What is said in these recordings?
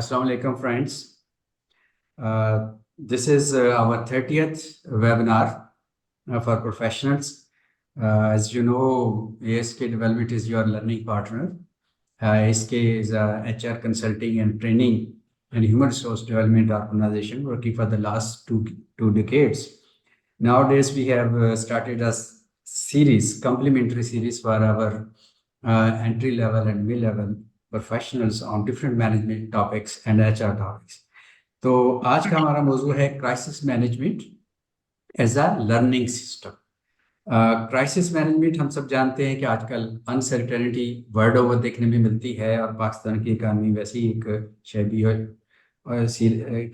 Assalamu alaikum, friends. This is our 30th webinar for professionals. As you know, ASK Development is your learning partner. ASK is a HR consulting and training and human resource development organization working for the last two decades. Nowadays, we have started a series, complementary series for our entry level and mid-level professionals on different management topics and HR topics. तो आज का हमारा मौजू है crisis management as a learning system. Crisis management हम सब जानते हैं कि आजकल अनसर्टेनिटी वर्ल्ड ओवर देखने में मिलती है और पाकिस्तान की इकानमी वैसे ही एक शैबी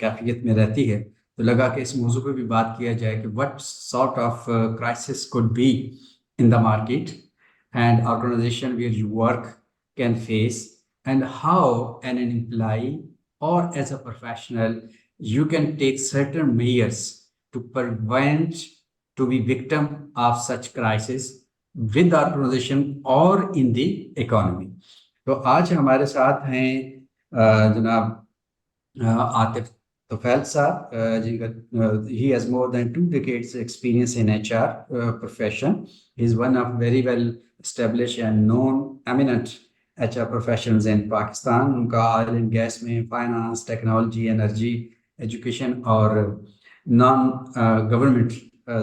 कैफियत में रहती है, तो लगा कि इस मौजू पे भी बात किया जाए कि what sort of crisis could be in the market and organization where you work can face, and how an employee or as a professional you can take certain measures to prevent to be victim of such crisis with the organization or in the economy. तो आज हमारे साथ हैं जनाब आतिफ तोफैल साहब, जिनका he has more than 2 decades experience in HR profession. He is one of very well established and known eminent HR professionals in Pakistan. उनका oil and gas में, फाइनेंस, टेक्नोलॉजी, एनर्जी, एजुकेशन और नॉन गवर्नमेंट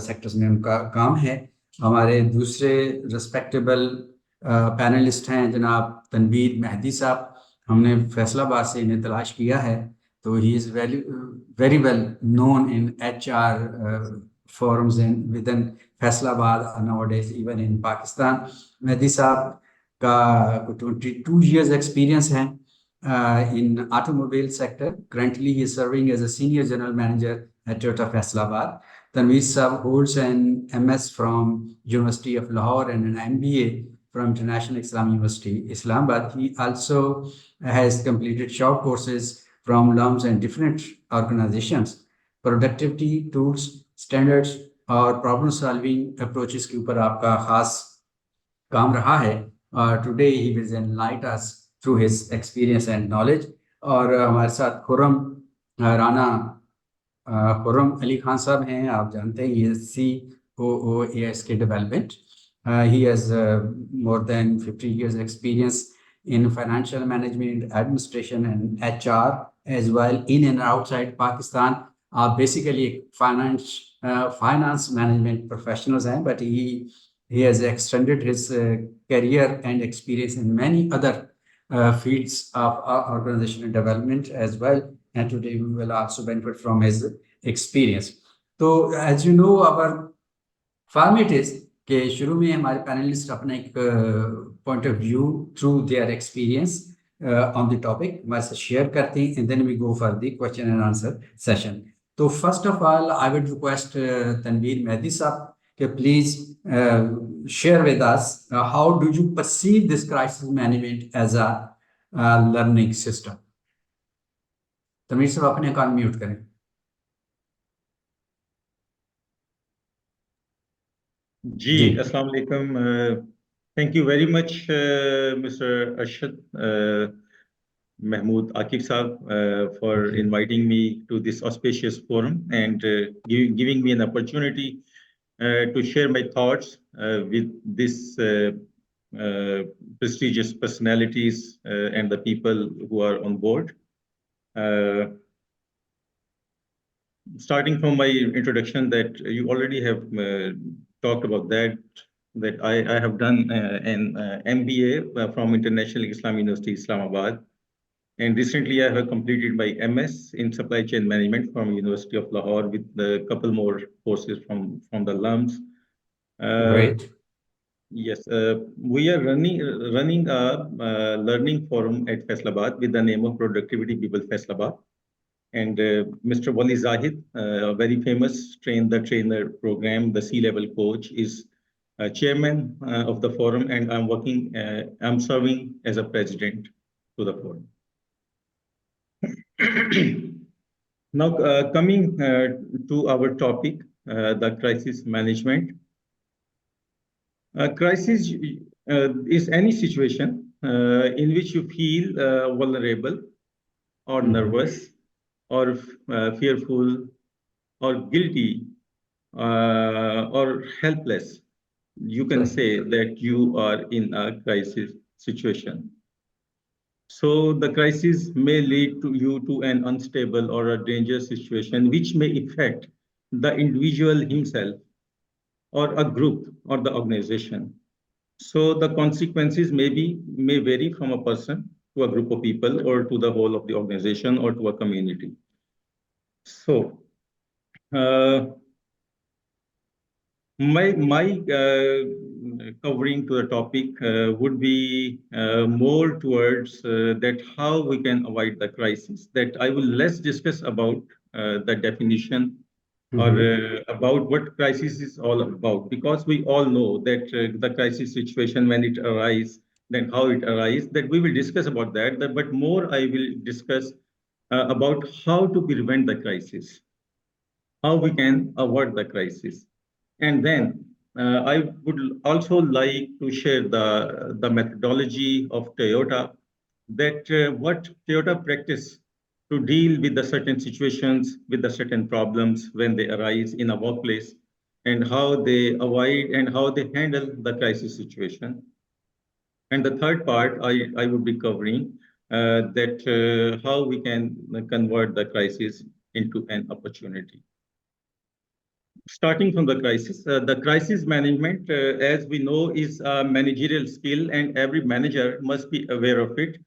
सेक्टर्स में उनका काम है। हमारे दूसरे respectable panelist हैं जनाब तनवीर मेहदी साहब। हमने फैसलाबाद से इन्हें तलाश किया है, तो he is very well known in HR forums and within Faisalabad nowadays, even in Pakistan. Mehdi साहब का 22 years experience है in automobile sector. Currently he is serving as a senior general manager at Toyota Faisalabad. Tanveer साहब holds an MS from University of Lahore and an MBA from International Islamic University, Islamabad. He also has completed short courses from LUMS and different organizations. Productivity tools, standards और problem solving approaches के ऊपर आपका खास काम रहा है। Today he will एनलाइट us through his experience and knowledge. और हमारे साथ खुर्रम राना खुर्रम अली खान साहब हैं। आप जानते हैं ये COO ASK development. He has more than 50 years experience in financial management, administration and HR as well in and outside Pakistan. Basically finance management professionals हैं, but he has extended his career and experience in many other fields of organizational development as well, and today we will also benefit from his experience. So as you know, our format is कि शुरू में हमारे panelist अपना एक point of view through their experience on the topic हमारे साथ share करते हैं, and then we go for the question and answer session. तो first of all I would request Tanveer Mehdi साहब कि please share with us how do you perceive this crisis management as a learning system. Tanveer साहब अपने account mute करें। जी, अस्सलाम वालेकुम। Thank you very much, Mr. Arshad Mahmood Akif Saab, for inviting me to this auspicious forum and giving me an opportunity to share my thoughts with this prestigious personalities and the people who are on board. Starting from my introduction, that you already have talked about that I have done an MBA from International Islamic University, Islamabad. And recently I have completed my MS in Supply Chain Management from University of Lahore with a couple more courses from the LUMS. Great. Yes, we are running a learning forum at Faisalabad with the name of Productivity People Faisalabad. And Mr. Wali Zahid, a very famous train-the-trainer program, the C-level coach, is chairman of the forum, and I'm serving as a president to the forum. Now, coming to our topic, the crisis management. Crisis is any situation in which you feel vulnerable or nervous or fearful or guilty or helpless, you can say that you are in a crisis situation. So the crisis may lead to you to an unstable or a dangerous situation, which may affect the individual himself or a group or the organization. So the consequences may vary from a person to a group of people or to the whole of the organization or to a community. So my covering to the topic would be more towards that how we can avoid the crisis. That I will less discuss about the definition or about what crisis is all about, because we all know that the crisis situation when it arises, then how it arises. That we will discuss about that. But more I will discuss about how to prevent the crisis, how we can avoid the crisis. And then I would also like to share the methodology of Toyota, that what Toyota practice to deal with the certain situations, with the certain problems when they arise in a workplace, and how they avoid and how they handle the crisis situation. And the third part I would be covering that how we can convert the crisis into an opportunity. Starting from the crisis management, as we know, is a managerial skill, and every manager must be aware of it.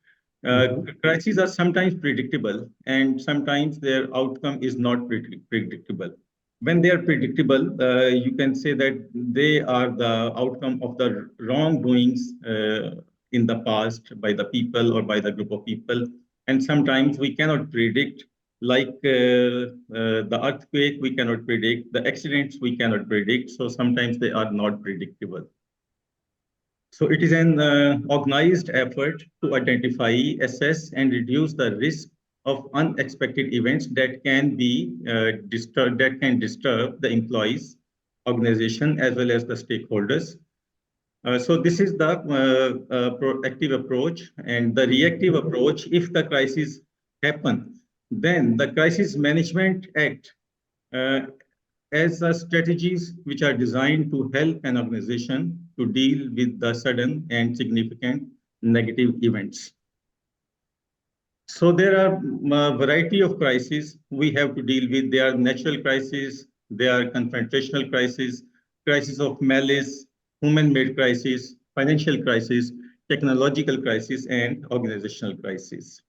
Crises are sometimes predictable, and sometimes their outcome is not predictable. When they are predictable, you can say that they are the outcome of the wrongdoings in the past by the people or by the group of people. And sometimes we cannot predict, like the earthquake, we cannot predict, the accidents, we cannot predict. So sometimes they are not predictable. So it is an organized effort to identify, assess, and reduce the risk of unexpected events that can be that can disturb the employees, organization, as well as the stakeholders. So this is the proactive approach, and the reactive approach. If the crisis happen, then the Crisis Management Act as strategies which are designed to help an organization to deal with the sudden and significant negative events. So there are a variety of crises we have to deal with. They are natural crises, they are confrontational crises, crisis of malice, human-made crisis, financial crisis, technological crisis, and organizational crisis.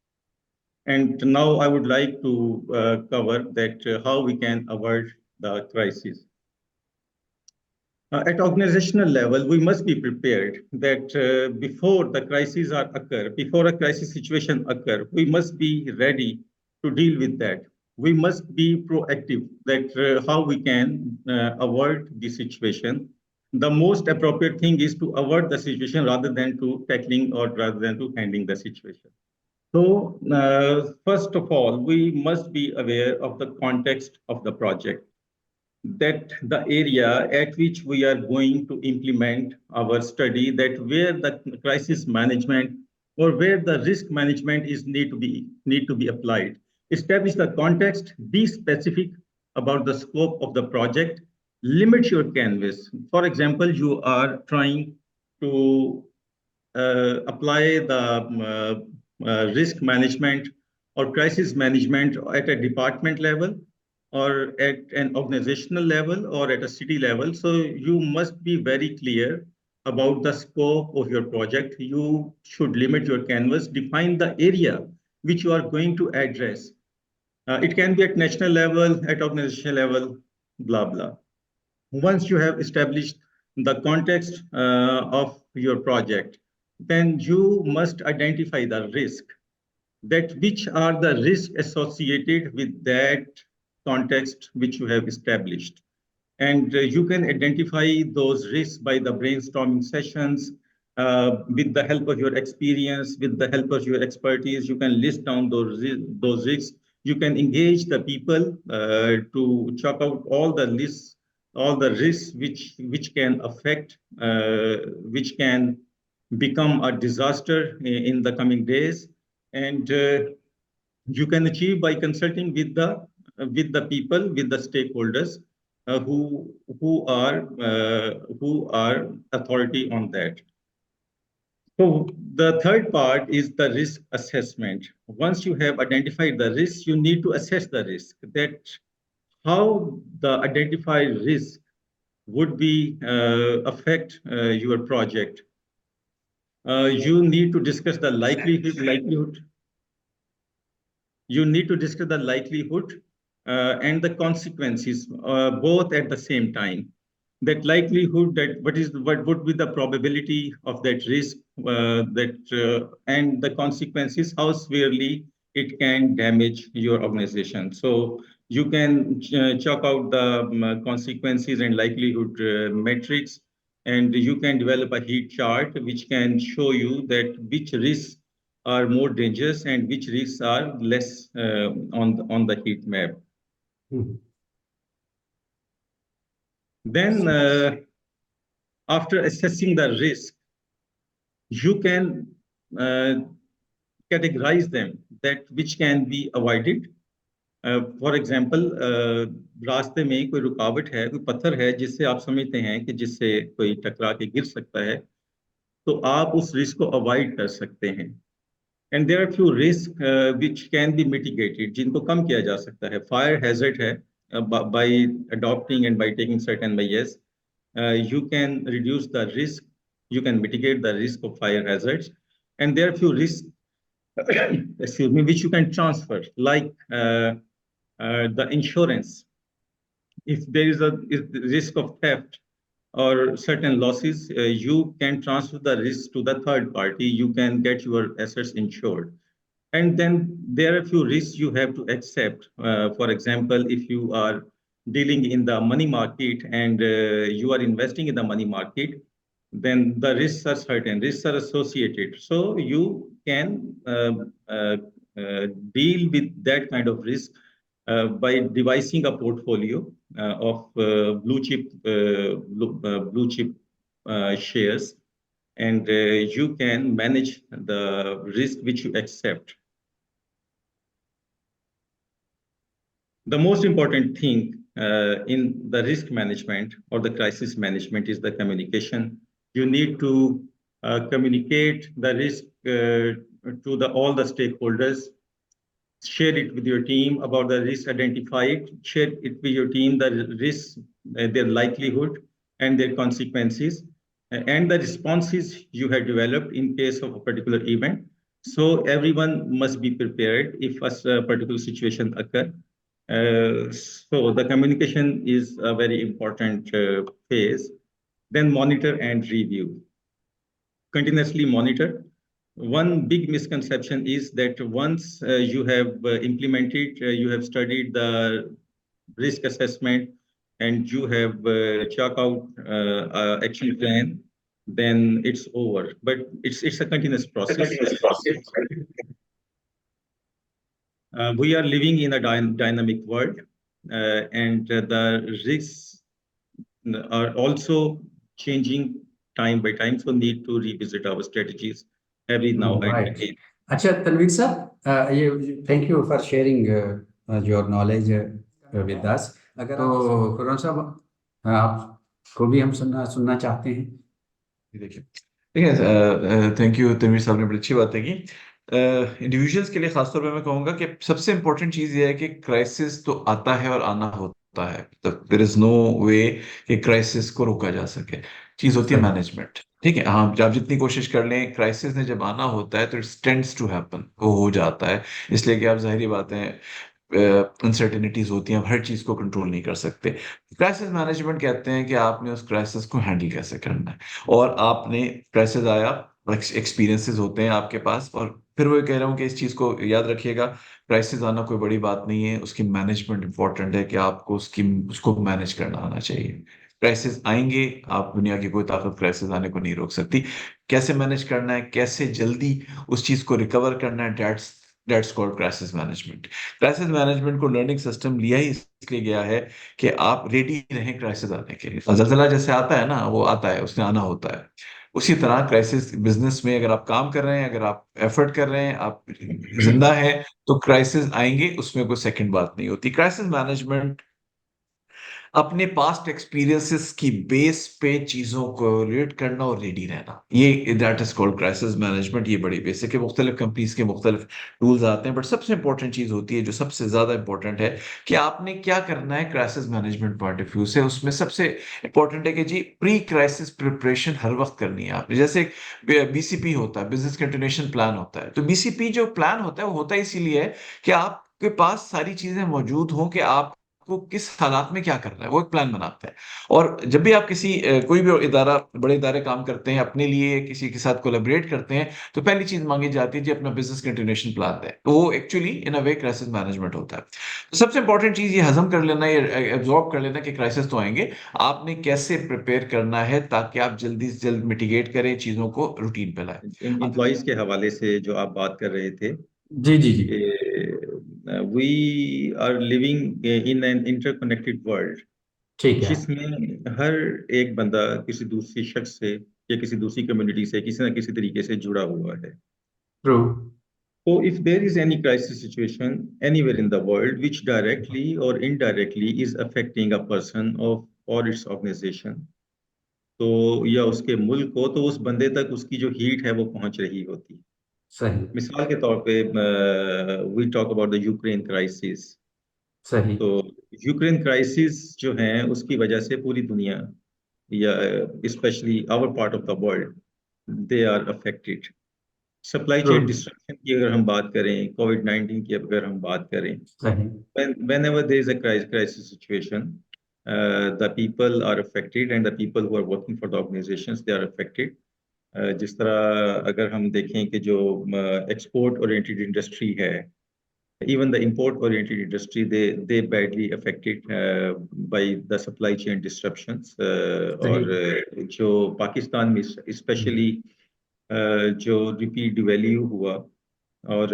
And now I would like to cover that how we can avoid the crisis. At organizational level, we must be prepared that before the crises occur, before a crisis situation occur, we must be ready to deal with that. We must be proactive that how we can avoid the situation. The most appropriate thing is to avoid the situation rather than to tackling or rather than to handling the situation. So first of all, we must be aware of the context of the project, that the area at which we are going to implement our study, that where the crisis management or where the risk management is need to be applied. Establish the context, be specific about the scope of the project, limit your canvas. For example, you are trying to apply the risk management or crisis management at a department level or at an organizational level or at a city level. So you must be very clear about the scope of your project. You should limit your canvas, define the area which you are going to address. It can be at national level, at organizational level, blah, blah. Once you have established the context of your project, then you must identify the risk, that which are the risks associated with that context which you have established. And you can identify those risks by the brainstorming sessions, with the help of your experience, with the help of your expertise. You can list down those risks. You can engage the people to chalk out all the lists, all the risks which can affect, which can become a disaster in the coming days. And you can achieve by consulting with the people, with the stakeholders uh, who who are authority on that. So the third part is the risk assessment. Once you have identified the risk, you need to assess the risk. That how the identified risk would be affect your project. You need to discuss the likelihood. You need to discuss the likelihood and the consequences both at the same time. That likelihood, that what would be the probability of that risk, and the consequences, how severely it can damage your organization. So you can chalk out the consequences and likelihood metrics, and you can develop a heat chart which can show you that which risks are more dangerous and which risks are less on the heat map. Mhm. Then, after assessing the risk, you can uh, categorize them that which can be avoided. For example, रास्ते में कोई रुकावट है, कोई पत्थर है जिससे आप समझते हैं कि जिससे कोई टकरा के गिर सकता है, तो आप उस रिस्क को अवॉइड कर सकते हैं. And there are few risk which can be mitigated, जिनको कम किया जा सकता है. फायर हैजर्ड है, by adopting and by taking certain measures you can reduce the risk, you can mitigate the risk of fire hazards. And there are few risks, excuse me, which you can transfer, like the insurance. If there is a risk of theft or certain losses, you can transfer the risk to the third party. You can get your assets insured. And then there are a few risks you have to accept. For example, if you are dealing in the money market and you are investing in the money market, then the risks are certain, risks are associated. So you can deal with that kind of risk by devising a portfolio of blue chip shares, and you can manage the risk which you accept. The most important thing in the risk management or the crisis management is the communication. You need to communicate the risk to all the stakeholders. Share it with your team about the risk identified. Share it with your team, the risks, their likelihood, and their consequences, and the responses you have developed in case of a particular event. So everyone must be prepared if a particular situation occurs. So the communication is a very important phase. Then monitor and review. Continuously monitor. One big misconception is that once you have implemented, you have studied the risk assessment, and you have chalk out action plan, then it's over. But it's a continuous process. We are living in a dynamic world, and the risks are also changing time by time, so need to revisit our strategies every now and Right. again. अच्छा तनवीर साहब, ये thank you for sharing your knowledge with us. अगर तो खुर्रम साहब, आपको भी हम सुनना चाहते हैं. देखिए देखिए, थैंक यू तनवीर साहब ने बड़ी अच्छी बातें की. इंडिविजुअल्स के लिए खासतौर पे मैं कहूँगा कि सबसे इम्पोर्टेंट चीज़ ये है कि क्राइसिस तो आता है और आना होता है. देयर इज नो वे कि क्राइसिस को रोका जा सके. चीज़ होती है सही. मैनेजमेंट. ठीक है, हाँ, आप जितनी कोशिश कर लें, क्राइसिस ने जब आना होता है तो इट टेंड्स टू हैपन, वो हो जाता है. इसलिए कि आप जाहिर बात है, अनसर्टेनिटीज होती हैं, आप हर चीज़ को कंट्रोल नहीं कर सकते. क्राइसिस मैनेजमेंट कहते हैं कि आपने उस क्राइसिस को हैंडल कैसे करना है. और आपने क्राइसिस आया, एक्सपीरियंसेस होते हैं आपके पास, और फिर वो कह रहा हूँ कि इस चीज़ को याद रखिएगा, क्राइसिस आना कोई बड़ी बात नहीं है, उसकी मैनेजमेंट इंपॉर्टेंट है कि आपको उसको मैनेज करना आना चाहिए. क्राइसिस आएंगे, आप दुनिया की कोई ताकत क्राइसिस आने को नहीं रोक सकती. कैसे मैनेज करना है, कैसे जल्दी उस चीज़ को रिकवर करना है, that's that's called crisis management. Crisis management को लर्निंग सिस्टम लिया ही इसलिए गया है कि आप रेडी रहें क्राइसिस आने के लिए। ज़लज़ला जैसे आता है ना, वो आता है, उसने आना होता है। उसी तरह क्राइसिस बिजनेस में अगर आप काम कर रहे हैं, अगर आप एफर्ट कर रहे हैं, आप जिंदा हैं, तो क्राइसिस आएंगे, उसमें कोई सेकंड बात नहीं होती। क्राइसिस मैनेजमेंट अपने पास्ट एक्सपीरियंसेस की बेस पे चीजों को रिलेट करना और रेडी रहना, ये that is called crisis management. ये बड़ी बेसिक है, मुख्तलिफ कंपनीज के मुख्तलिफ टूल्स आते हैं, बट सबसे इंपॉर्टेंट चीज होती है, जो सबसे ज्यादा इंपॉर्टेंट है, कि आपने क्या करना है crisis management point of view से। उसमें सबसे इंपॉर्टेंट है कि जी प्री क्राइसिस प्रिपरेशन हर वक्त करनी है आपने। जैसे बीसीपी होता है, बिजनेस कंटिन्यूएशन प्लान होता है, तो बीसीपी जो प्लान होता है वो होता है इसीलिए है कि आपके पास सारी चीजें मौजूद हों कि आप को किस हालात में क्या करना है, वो एक प्लान बनाते हैं। और जब भी आप किसी कोई भी इदारा, बड़े इदारे काम करते हैं, अपने लिए किसी के साथ कोलैबोरेट करते हैं, तो पहली चीज मांगी जाती है जी अपना बिजनेस कंटिन्यूएशन प्लान है। तो वो actually in a way crisis management होता है। तो सबसे इंपॉर्टेंट चीज ये हजम कर लेना, ये एब्जॉर्ब कर लेना कि क्राइसिस तो आएंगे, आपने कैसे प्रिपेयर करना है ताकि आप जल्दी से जल्द मिटिगेट करें, चीजों को रूटीन पे लाए। एम्प्लॉयज के हवाले से जो आप बात कर रहे थे, जी जी जी। We are living in an interconnected world, ठीक है। जिसमें हर एक बंदा किसी दूसरी शख्स से या किसी दूसरी कम्युनिटी से किसी न किसी तरीके से जुड़ा हुआ है। True. So if there is any crisis situation anywhere in the world which directly or indirectly is affecting a person of or its organization, तो या उसके मुल्क को, तो उस बंदे तक उसकी जो हीट है वो पहुंच रही होती है। सही। मिसाल के तौर पे we talk about the Ukraine crisis. सही। तो यूक्रेन क्राइसिस जो है उसकी वजह से पूरी दुनिया या specially our part of the world, they are affected. Supply true. Chain destruction की अगर हम बात करें, कोविड-19 की अगर हम बात करें, सही। whenever there is a crisis situation, the people are affected and the people who are working for the organizations, they are affected. जिस तरह अगर हम देखें कि जो एक्सपोर्ट ओरिएंटेड इंडस्ट्री है, even the import oriented industry, they badly affected by the supply chain disruptions, सही। और जो पाकिस्तान में स्पेशली जो रिपी डिवैल्यू हुआ, और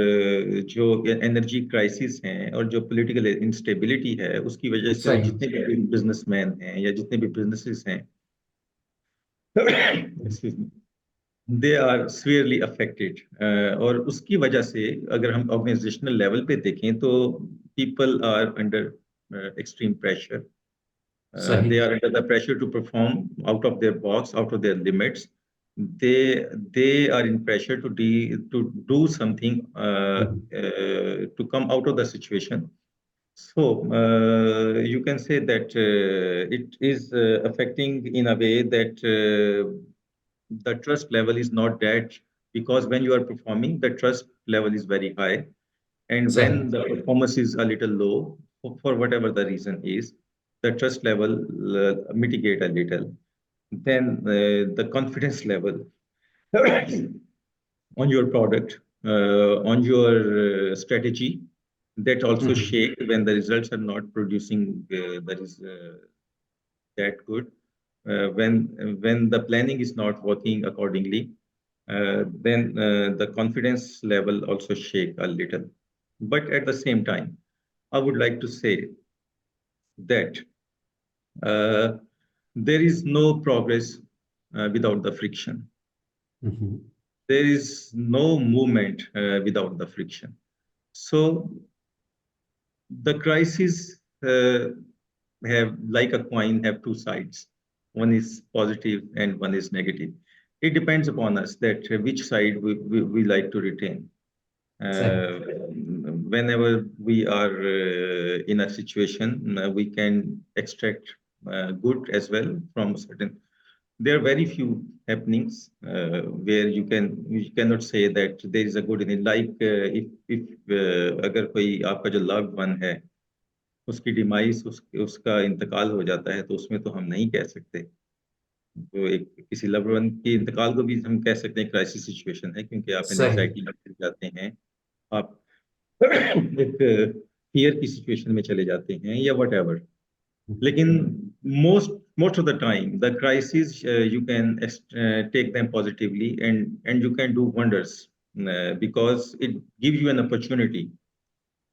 जो एनर्जी क्राइसिस हैं और जो पॉलिटिकल इंस्टेबिलिटी है, उसकी वजह से सही। जितने भी बिजनेसमैन हैं या जितने भी बिजनेसेस हैं, दे आर सीवियरली अफेक्टेड। और उसकी वजह से अगर हम ऑर्गेनाइजेशनल लेवल पे देखें तो people are under extreme pressure. सही। They are under the pressure to perform out of their box, out of their limits. They are in pressure to do something to come out of the situation. So you can say that it is affecting in a way that the trust level is not that, because when you are performing, the trust level is very high, and सही। when the performance is a little low, for whatever the reason is, the trust level mitigate a little. Then the confidence level on your product, on your strategy, that also shake when the results are not producing that is that good. When the planning is not working accordingly, then the confidence level also shake a little. But at the same time, I would like to say that uh, there is no progress without the friction. There is no movement without the friction. So the crisis have, like a coin, have two sides. One is positive and one is negative. It depends upon us that which side we like to retain. सही। Whenever we are in a situation, we can extract good as well from certain. There are very few happenings where you cannot say that there is a good in it. Like if अगर कोई आपका जो loved one है, उसकी demise, उसका इंतकाल हो जाता है, तो उसमें तो हम नहीं कह सकते। तो एक किसी लव्ड वन के इंतकाल को भी हम कह सकते हैं क्राइसिस सिचुएशन है, क्योंकि आप सही। एंग्जाइटी में चले जाते हैं, आप एक फियर की सिचुएशन में चले जाते हैं या व्हाटएवर। लेकिन most of the time the crisis you can take them positively and you can do wonders because it gives you an opportunity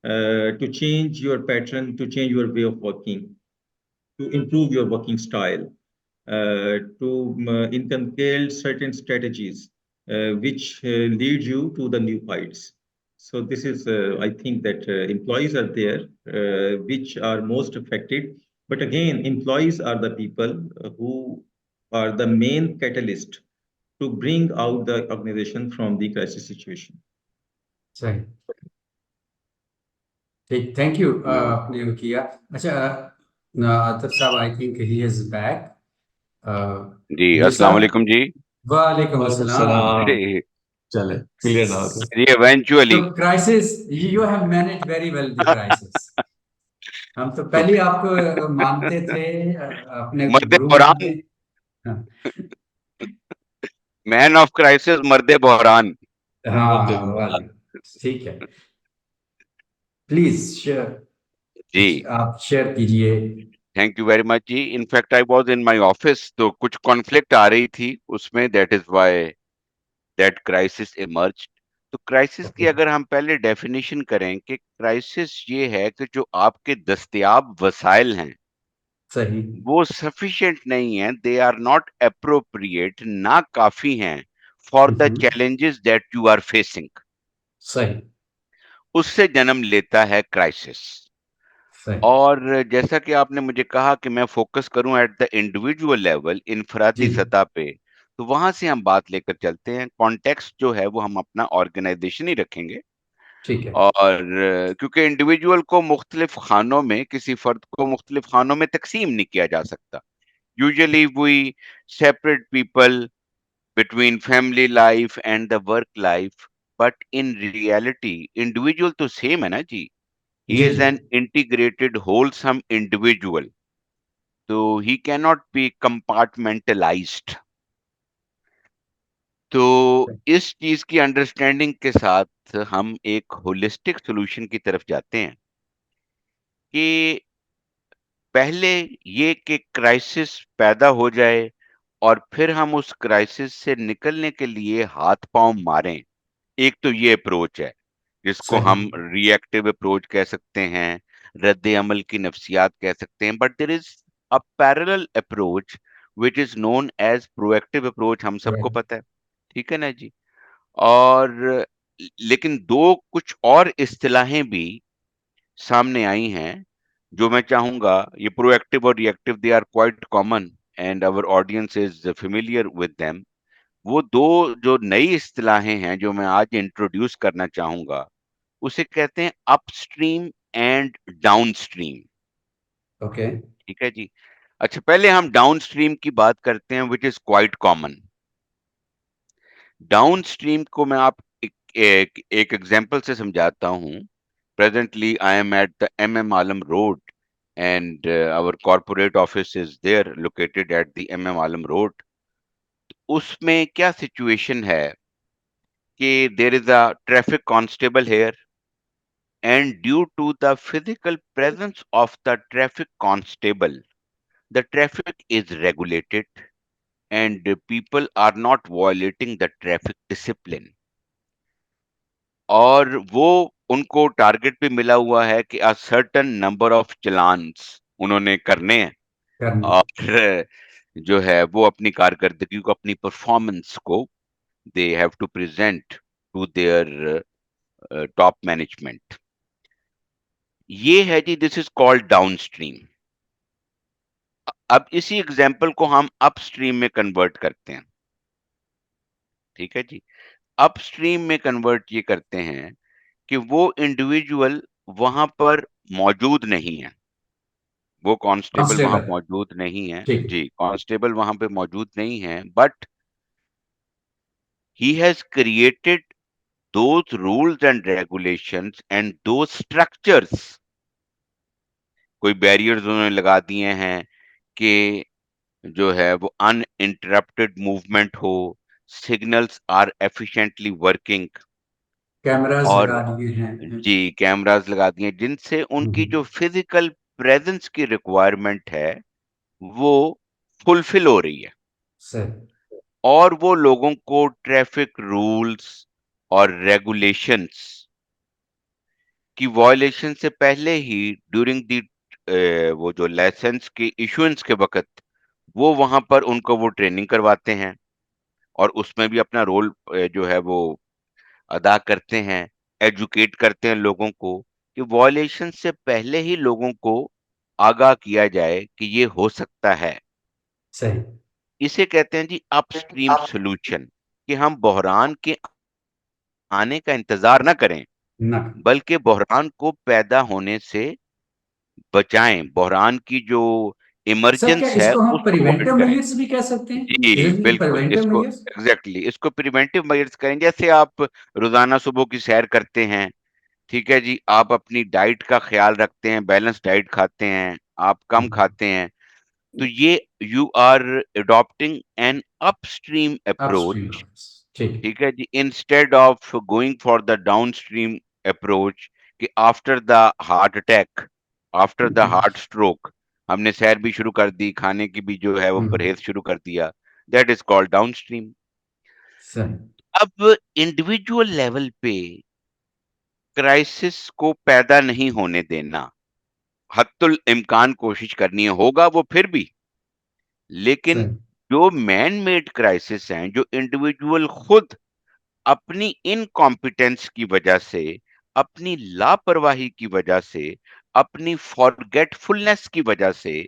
to change your pattern, to change your way of working, to improve your working style, to inculcate certain strategies which lead you to the new heights. So this is, I think that employees are there which are most affected. But again, employees are the people who are the main catalyst to bring out the organization from the crisis situation. सही ठीक thank you आपने वो किया अच्छा आतिफ साहब I think he is back जी जी अस्सलाम सर वालेकुम जी वालेकुम वालेकुम अस्सलाम सलाम। अरे चले क्लियर ना हो तो जी इवेंचुअली तो crisis you have manage very well the crisis हम तो पहले ही आपको मानते थे अपने मर्द गुरु बहरान मानते हाँ मैन ऑफ क्राइसिस मर्द बहरान हाँ वाले ठीक है प्लीज शेयर जी आप शेयर कीजिए थैंक यू वेरी मच जी in fact I was in my office तो कुछ कॉन्फ्लिक्ट आ रही थी उसमें that is why that crisis emerge तो क्राइसिस की ओके अगर हम पहले डेफिनेशन करें कि क्राइसिस ये है कि जो आपके दस्तयाब वसाइल हैं सही वो सफिशिएंट नहीं है दे आर नॉट अप्रोप्रिएट ना काफी हैं for the challenges that you are facing सही उससे जन्म लेता है क्राइसिस सही और जैसा कि आपने मुझे कहा कि मैं फोकस करूं एट द इंडिविजुअल लेवल इनफरादी जी सतह पे तो वहां से हम बात लेकर चलते हैं कॉन्टेक्स्ट जो है वो हम अपना ऑर्गेनाइजेशन ही रखेंगे ठीक है और क्योंकि इंडिविजुअल को मुख्तलिफ खानों में किसी फर्द को मुख्तलिफ खानों में तकसीम नहीं किया जा सकता usually we separate people between family life and the work life but in reality individual तो सेम है ना जी he ji is ji an integrated wholesome individual so he cannot be compartmentalized तो इस चीज की अंडरस्टैंडिंग के साथ हम एक होलिस्टिक सॉल्यूशन की तरफ जाते हैं कि पहले ये कि क्राइसिस पैदा हो जाए और फिर हम उस क्राइसिस से निकलने के लिए हाथ पांव मारें एक तो ये अप्रोच है जिसको सही हम रिएक्टिव अप्रोच कह सकते हैं रद्द अमल की नफ्सियात कह सकते हैं but there is a parallel approach which is known as proactive approach हम सबको राइट पता है ठीक है ना जी और लेकिन दो कुछ और इस्तिलाहें भी सामने आई हैं जो मैं चाहूंगा ये प्रोएक्टिव और reactive they are quite common and our audience is familiar with them वो दो जो नई इस्तिलाहें हैं जो मैं आज इंट्रोड्यूस करना चाहूंगा उसे कहते हैं अपस्ट्रीम एंड डाउनस्ट्रीम ओके ठीक है जी अच्छा पहले हम डाउनस्ट्रीम की बात करते हैं which is quite common downstream को मैं आप एक एग्जांपल से समझाता हूं presently I am at the MM Alam road and our corporate office is there located at the MM Alam Road उसमें क्या सिचुएशन है कि there is a traffic constable here and due to the physical presence of the traffic constable the traffic is regulated and the people are not violating the traffic discipline और वो उनको target पे मिला हुआ है कि a certain number of challans उन्होंने करने हैं करने और जो है वो अपनी कारकर्दगी को अपनी परफॉर्मेंस को they have to present to their top management ये है जी दिस इज कॉल्ड डाउनस्ट्रीम अब इसी एग्जाम्पल को हम अपस्ट्रीम में कन्वर्ट करते हैं ठीक है जी अपस्ट्रीम में कन्वर्ट ये करते हैं कि वो इंडिविजुअल वहां पर मौजूद नहीं है वो कांस्टेबल वहां कांस्टेबल मौजूद नहीं है ठीक जी कांस्टेबल वहां पे मौजूद नहीं है but he has created those rules and regulations and those structures कोई बैरियर्स उन्होंने लगा दिए हैं कि जो है वो अनइंटरप्टेड मूवमेंट हो signals are efficiently working cameras और लगा दिए हैं जी कैमरास लगा दिए जिनसे उनकी जो फिजिकल प्रेजेंस की रिक्वायरमेंट है वो फुलफिल हो रही है सही और वो लोगों को ट्रैफिक रूल्स और रेगुलेशंस की वायलेशन से पहले ही ड्यूरिंग दी वो जो लाइसेंस के इशुएंस के वक़्त वो वहाँ पर उनको वो ट्रेनिंग करवाते हैं और उसमें भी अपना रोल जो है वो अदा करते हैं, एजुकेट करते हैं लोगों को कि वायलेशन से पहले ही लोगों को आगाह किया जाए कि ये हो सकता है। सही। इसे कहते हैं जी अपस्ट्रीम सॉल्यूशन कि हम बहरान के आने का इंतज़ार ना करें, ना। बल्कि बहरान को पैदा होने से बचाएँ। बहरान की जो सर, क्या इमर्जेंस है इसको हम उसको अवॉइड प्रिवेंटिव करें। मेजर्स भी कह सकते हैं? जी, इज इट बिल्कुल, प्रिवेंटिव इसको मेजर्स? एग्ज़ैक्टली इसको प्रिवेंटिव मेजर्स करें। जैसे आप रोज़ाना सुबह की सैर करते हैं, ठीक है जी? आप अपनी डाइट का ख़्याल रखते हैं, बैलेंस डाइट खाते हैं, आप कम खाते हैं, तो ये you are adopting an upstream upstream. Approach, ठीक। ठीक है जी? Instead of going for the downstream approach कि after the heart attack, after the जी। हार्ट स्ट्रोक, हमने सैर भी शुरू कर दी, खाने की भी जो है वो हम्म। परहेज़ शुरू कर दिया, दैट इज़ कॉल्ड डाउनस्ट्रीम। सही। अब इंडिविजुअल लेवल पे क्राइसिस को पैदा नहीं होने देना, हत्तुल इम्कान कोशिश करनी है, होगा वो फिर भी, लेकिन सही। जो मैन मेड क्राइसिस हैं, जो इंडिविजुअल खुद अपनी इनकॉम्पिटेंस की वजह से, अपनी लापरवाही की वजह से, अपनी फॉरगेटफुलनेस की वजह से,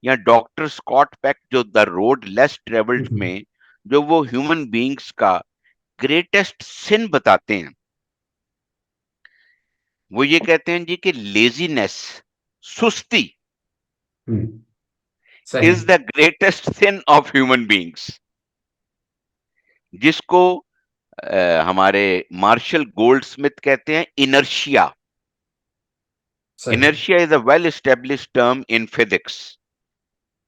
या डॉक्टर स्कॉट पेक जो द रोड लेस ट्रेवल्ड हम्म। में जो वो ह्यूमन बीइंग्स का ग्रेटेस्ट सिन बताते हैं, वो ये कहते हैं जी कि लेजीनेस, सुस्ती हम्म। सही। Is the greatest sin of human beings, जिसको हमारे मार्शल गोल्डस्मिथ कहते हैं इनर्शिया। सही। Inertia is a well established term in physics,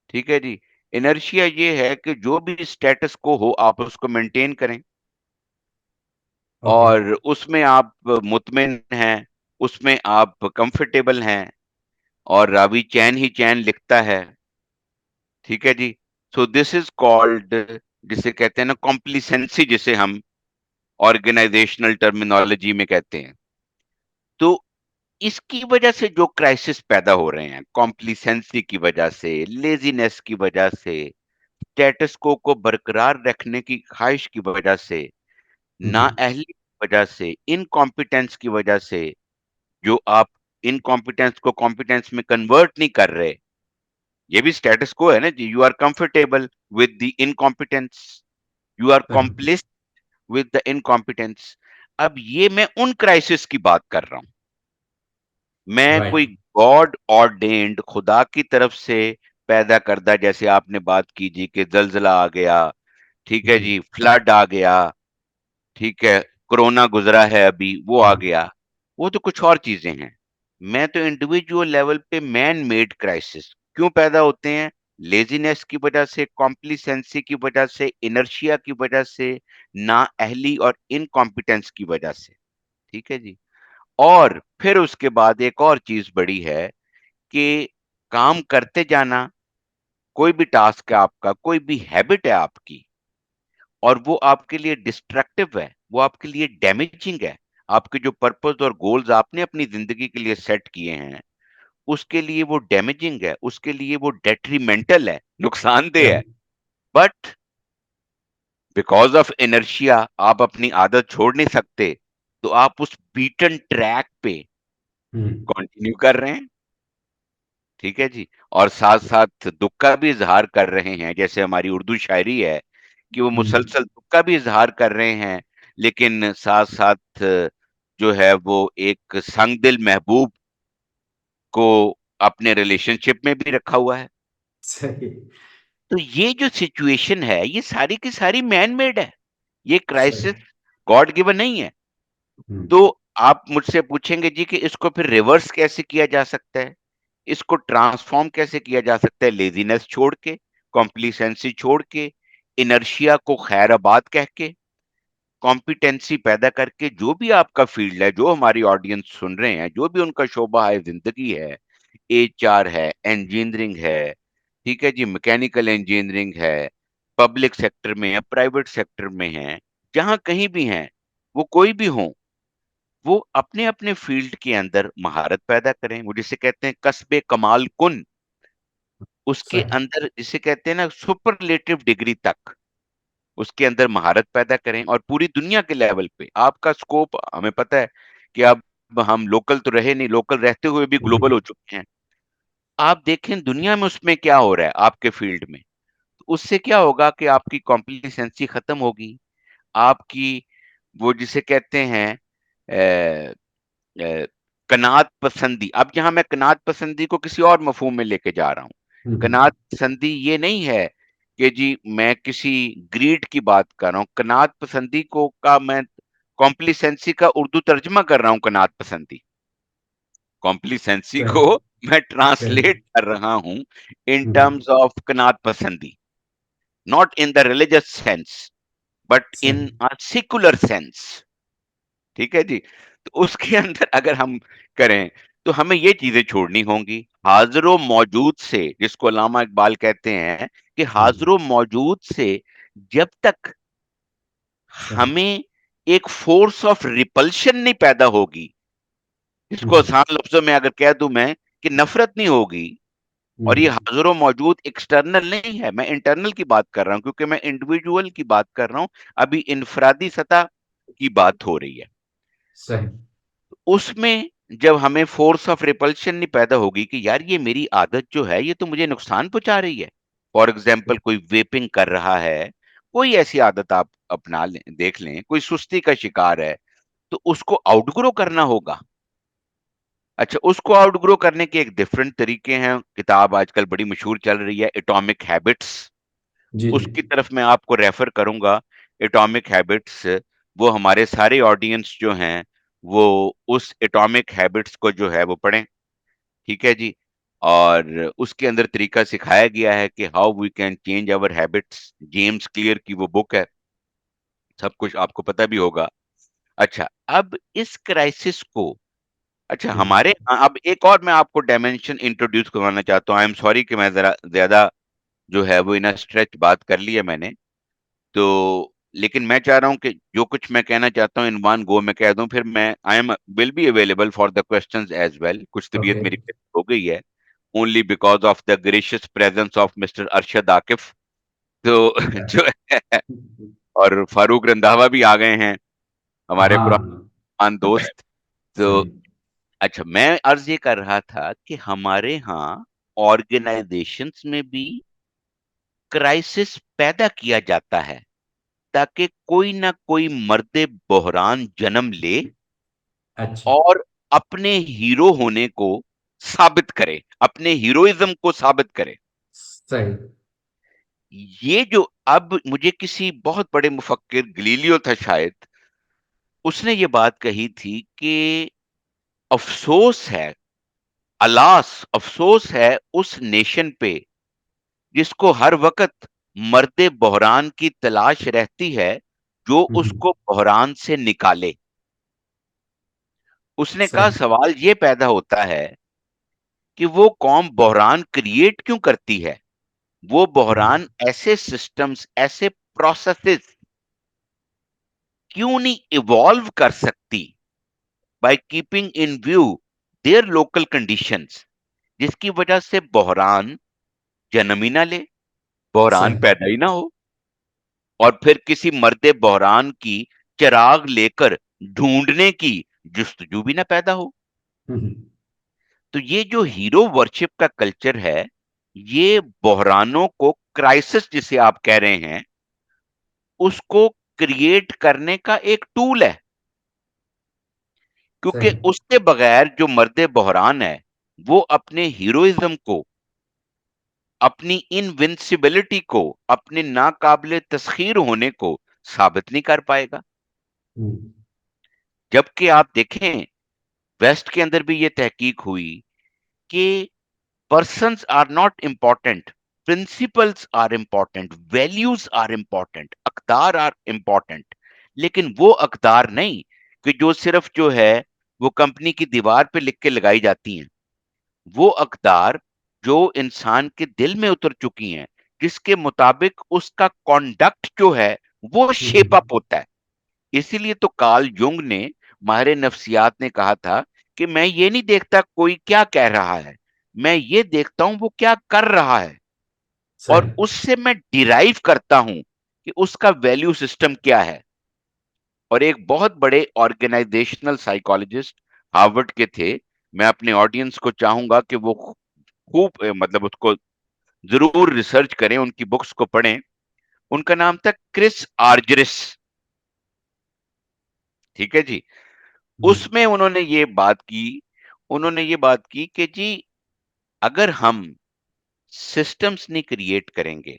ठीक है जी? इनर्शिया ये है कि जो भी स्टेटस को हो आप उसको मेंटेन करें ओके। और उसमें आप मुतमिन हैं, उसमें आप कंफर्टेबल हैं और रावी चैन ही चैन लिखता है, ठीक है जी? सो दिस इज कॉल्ड, जिसे कहते हैं ना कॉम्प्लिसेंसी, जिसे हम ऑर्गेनाइजेशनल टर्मिनोलॉजी में कहते हैं। तो इसकी वजह से जो क्राइसिस पैदा हो रहे हैं, कॉम्प्लिसेंसी की वजह से, लेजीनेस की वजह से, स्टेटस को बरकरार रखने की ख्वाहिश की वजह से, हम्म। नाअहली की वजह से, इनकॉम्पिटेंस की वजह से, जो आप इनकॉम्पिटेंस को कॉम्पिटेंस में कन्वर्ट नहीं कर रहे, ये भी स्टेटस को है ना जी। You are comfortable with the incompetence, you are सही। Complacent with the incompetence. अब ये मैं उन क्राइसिस की बात कर रहा हूं, मैं कोई राइट। गॉड ऑर्डेन्ड, खुदा की तरफ से पैदा करदा, जैसे आपने बात की जी कि जलजला आ गया, ठीक है जी। जी, फ्लड आ गया, ठीक है, कोरोना गुजरा है अभी, वो आ हाँ। गया, वो तो कुछ और चीजें हैं। मैं तो इंडिविजुअल लेवल पे मैन मेड क्राइसिस क्यों पैदा होते हैं, लेजीनेस की वजह से, कॉम्प्लिसेंसी की वजह से, इनर्शिया की वजह से, नाअहली और इनकॉम्पिटेंस की वजह से, ठीक है जी? और फिर उसके बाद एक और चीज बड़ी है कि काम करते जाना, कोई भी टास्क है आपका, कोई भी हैबिट है आपकी, और वो आपके लिए डिस्ट्रक्टिव है, वो आपके लिए डैमेजिंग है, आपके जो पर्पस और गोल्स आपने अपनी जिंदगी के लिए सेट किए हैं, उसके लिए वो डैमेजिंग है, उसके लिए वो डेट्रीमेंटल है, नुकसानदेह है। सही। बट बिकॉज ऑफ इनर्शिया आप अपनी आदत छोड़ नहीं सकते, तो आप उस बीटन ट्रैक पे हम्म। कंटिन्यू कर रहे हैं, ठीक है जी? और साथ-साथ दुःख का भी इज़हार कर रहे हैं, जैसे हमारी उर्दू शायरी है कि वो हम्म। मुसलसल दुःख का भी इज़हार कर रहे हैं, लेकिन साथ-साथ जो है वो एक संगदिल महबूब को अपने रिलेशनशिप में भी रखा हुआ है। सही। तो ये जो सिचुएशन है, ये सारी की सारी मैन मेड है। ये सही। क्राइसिस गॉड गिवन नहीं है। हम्म। तो आप मुझसे पूछेंगे जी कि इसको फिर रिवर्स कैसे किया जा सकता है? इसको ट्रांसफॉर्म कैसे किया जा सकता है? लेज़ीनेस छोड़ के, कॉम्प्लिसेंसी छोड़ के, इनर्शिया को खैर-आबाद कह के, कॉम्पिटेंसी पैदा करके, जो भी आपका फ़ील्ड है, जो हमारी ऑडियंस सुन रहे हैं, जो भी उनका शोबा है ज़िंदगी है, एचआर है, इंजीनियरिंग है, ठीक है जी, मैकेनिकल इंजीनियरिंग है, पब्लिक सेक्टर में है, प्राइवेट सेक्टर में है, जहाँ कहीं भी हैं, वो कोई भी हो, वो अपने अपने फील्ड के अंदर महारत पैदा करें। वो जिसे कहते हैं कस्बे कमाल कुन, उसके सही। अंदर जिसे कहते हैं ना सुपरलेटिव डिग्री तक उसके अंदर महारत पैदा करें। और पूरी दुनिया के लेवल पे आपका स्कोप, हमें पता है कि अब हम लोकल तो रहे नहीं, लोकल रहते हुए भी ग्लोबल हो चुके हैं। आप देखें दुनिया में उसमें क्या हो रहा है आपके फील्ड में, तो उससे क्या होगा कि आपकी कॉम्प्लिसेंसी खत्म होगी। आपकी वो जिसे कहते हैं अ, अ, कनात पसंदी, अब यहाँ मैं कनात पसंदी को किसी और मफहूम में लेके जा रहा हूँ। कनात पसंदी ये नहीं है कि जी मैं किसी ग्रीड की बात कर रहा हूँ। कनात पसंदी को का मैं कॉम्प्लिसेंसी का उर्दू तर्जमा कर रहा हूँ। कनात पसंदी कॉम्प्लिसेंसी सही। को मैं सही। ट्रांसलेट कर रहा हूँ इन हम्म, टर्म्स ऑफ कनात पसंदी, not in the religious sense but in सही। A secular sense. ठीक है जी। तो उसके अंदर अगर हम करें तो हमें ये चीजें छोड़नी होंगी। हाज़िर मौजूद से, जिसको अल्लामा इकबाल कहते हैं कि हम्म, हाज़िर मौजूद से जब तक सही। हमें एक फोर्स ऑफ रिपल्शन नहीं पैदा होगी, इसको हम्म, आसान लफ्जों में अगर कह दूं मैं कि नफरत नहीं होगी। और ये हम्म, हाज़िर मौजूद एक्सटर्नल नहीं है, मैं इंटरनल की बात कर रहा हूं, क्योंकि मैं इंडिविजुअल की बात कर रहा हूं। अभी इनफरादी सतह की बात हो रही है। सही। उसमें जब हमें फोर्स ऑफ रिपल्शन नहीं पैदा होगी कि यार ये मेरी आदत जो है ये तो मुझे नुकसान पहुंचा रही है। फॉर एग्जाम्पल कोई वेपिंग कर रहा है, कोई ऐसी आदत आप अपना लें, देख लें, कोई सुस्ती का शिकार है, तो उसको आउटग्रो करना होगा। अच्छा, उसको आउटग्रो करने के एक डिफरेंट तरीके हैं। किताब आजकल बड़ी मशहूर चल रही है, एटॉमिक हैबिट्स, जी जी। उसकी तरफ मैं आपको रेफर करूंगा। एटॉमिक हैबिट्स, वो हमारे सारे ऑडियंस जो हैं वो उस एटॉमिक हैबिट्स को जो है वो पढ़ें। ठीक है जी। और उसके अंदर तरीका सिखाया गया है कि how we can change our habits. James Clear की वो बुक है, सब कुछ आपको पता भी होगा। अच्छा, अब इस क्राइसिस को, अच्छा हम्म, हमारे अब एक और मैं आपको डायमेंशन इंट्रोड्यूस करवाना चाहता हूँ। आई एम सॉरी कि मैं जरा ज्यादा जो है वो इन स्ट्रेच बात कर ली है मैंने, तो लेकिन मैं चाह रहा हूँ कि जो कुछ मैं कहना चाहता हूँ इन वन गो में कह दूं, फिर मैं I am will be available for the questions as well. कुछ तबीयत ओके। मेरी हो गई है only because of the gracious presence of mister Arshad Akif, तो जो है, और फारूक रंधावा भी आ गए हैं, हमारे हाँ। पुराने दोस्त। तो सही। अच्छा, मैं अर्ज ये कर रहा था कि हमारे यहाँ ऑर्गेनाइजेशंस में भी क्राइसिस पैदा किया जाता है ताकि कोई ना कोई मर्दे बहरान जन्म ले अच्छा। और अपने हीरो होने को साबित करे, अपने हीरोइज्म को साबित करे। सही। ये जो, अब मुझे किसी बहुत बड़े मुफक्किर, गलीलियो था शायद, उसने ये बात कही थी कि अफसोस है, अलास अफसोस है उस नेशन पे जिसको हर वक्त मर्दे बहरान की तलाश रहती है जो हम्म, उसको बहरान से निकाले। उसने कहा सही। सवाल ये पैदा होता है कि वो कौम बहरान क्रिएट क्यों करती है। वो हम्म, बहरान ऐसे सिस्टम्स, ऐसे प्रोसेसेस क्यों नहीं इवॉल्व कर सकती by keeping in view their local conditions, जिसकी वजह से बहरान जन्म ही ना ले, बहरान सही। पैदा ही ना हो, और फिर किसी मर्दे बहरान की चिराग लेकर ढूंढने की जुस्तजू भी ना पैदा हो। हम्म, तो ये जो हीरो वर्शिप का कल्चर है, ये बहरानों को, क्राइसिस जिसे आप कह रहे हैं, उसको क्रिएट करने का एक टूल है। क्योंकि सही। उसके बगैर जो मर्दे बहरान है वो अपने हीरोइज्म को, अपनी इनविंसिबिलिटी को, अपने नाकाबिले तस्खीर होने को साबित नहीं कर पाएगा। हम्म, जबकि आप देखें वेस्ट के अंदर भी ये तहकीक हुई कि persons are not important, principles are important, values are important, अकदार आर इम्पॉर्टेंट। लेकिन वो अकदार नहीं कि जो सिर्फ जो है वो कंपनी की दीवार पे लिख के लगाई जाती हैं। वो अकदार जो इंसान के दिल में उतर चुकी हैं, जिसके मुताबिक उसका कॉन्डक्ट जो है वो शेप हम्म, अप होता है। इसीलिए तो कार्ल युंग ने, माहिर नफ्सियात ने कहा था कि मैं ये नहीं देखता कोई क्या कह रहा है, मैं ये देखता हूं वो क्या कर रहा है, और सही। उससे मैं डिराइव करता हूं कि उसका वैल्यू सिस्टम क्या है। और एक बहुत बड़े ऑर्गेनाइजेशनल साइकोलॉजिस्ट हार्वर्ड के थे, मैं अपने ऑडियंस को चाहूंगा कि वो खूब मतलब उसको जरूर रिसर्च करें, उनकी बुक्स को पढ़ें। उनका नाम था क्रिस आर्जरिस। ठीक है जी। उसमें उन्होंने ये बात की कि जी, अगर हम सिस्टम्स नहीं क्रिएट करेंगे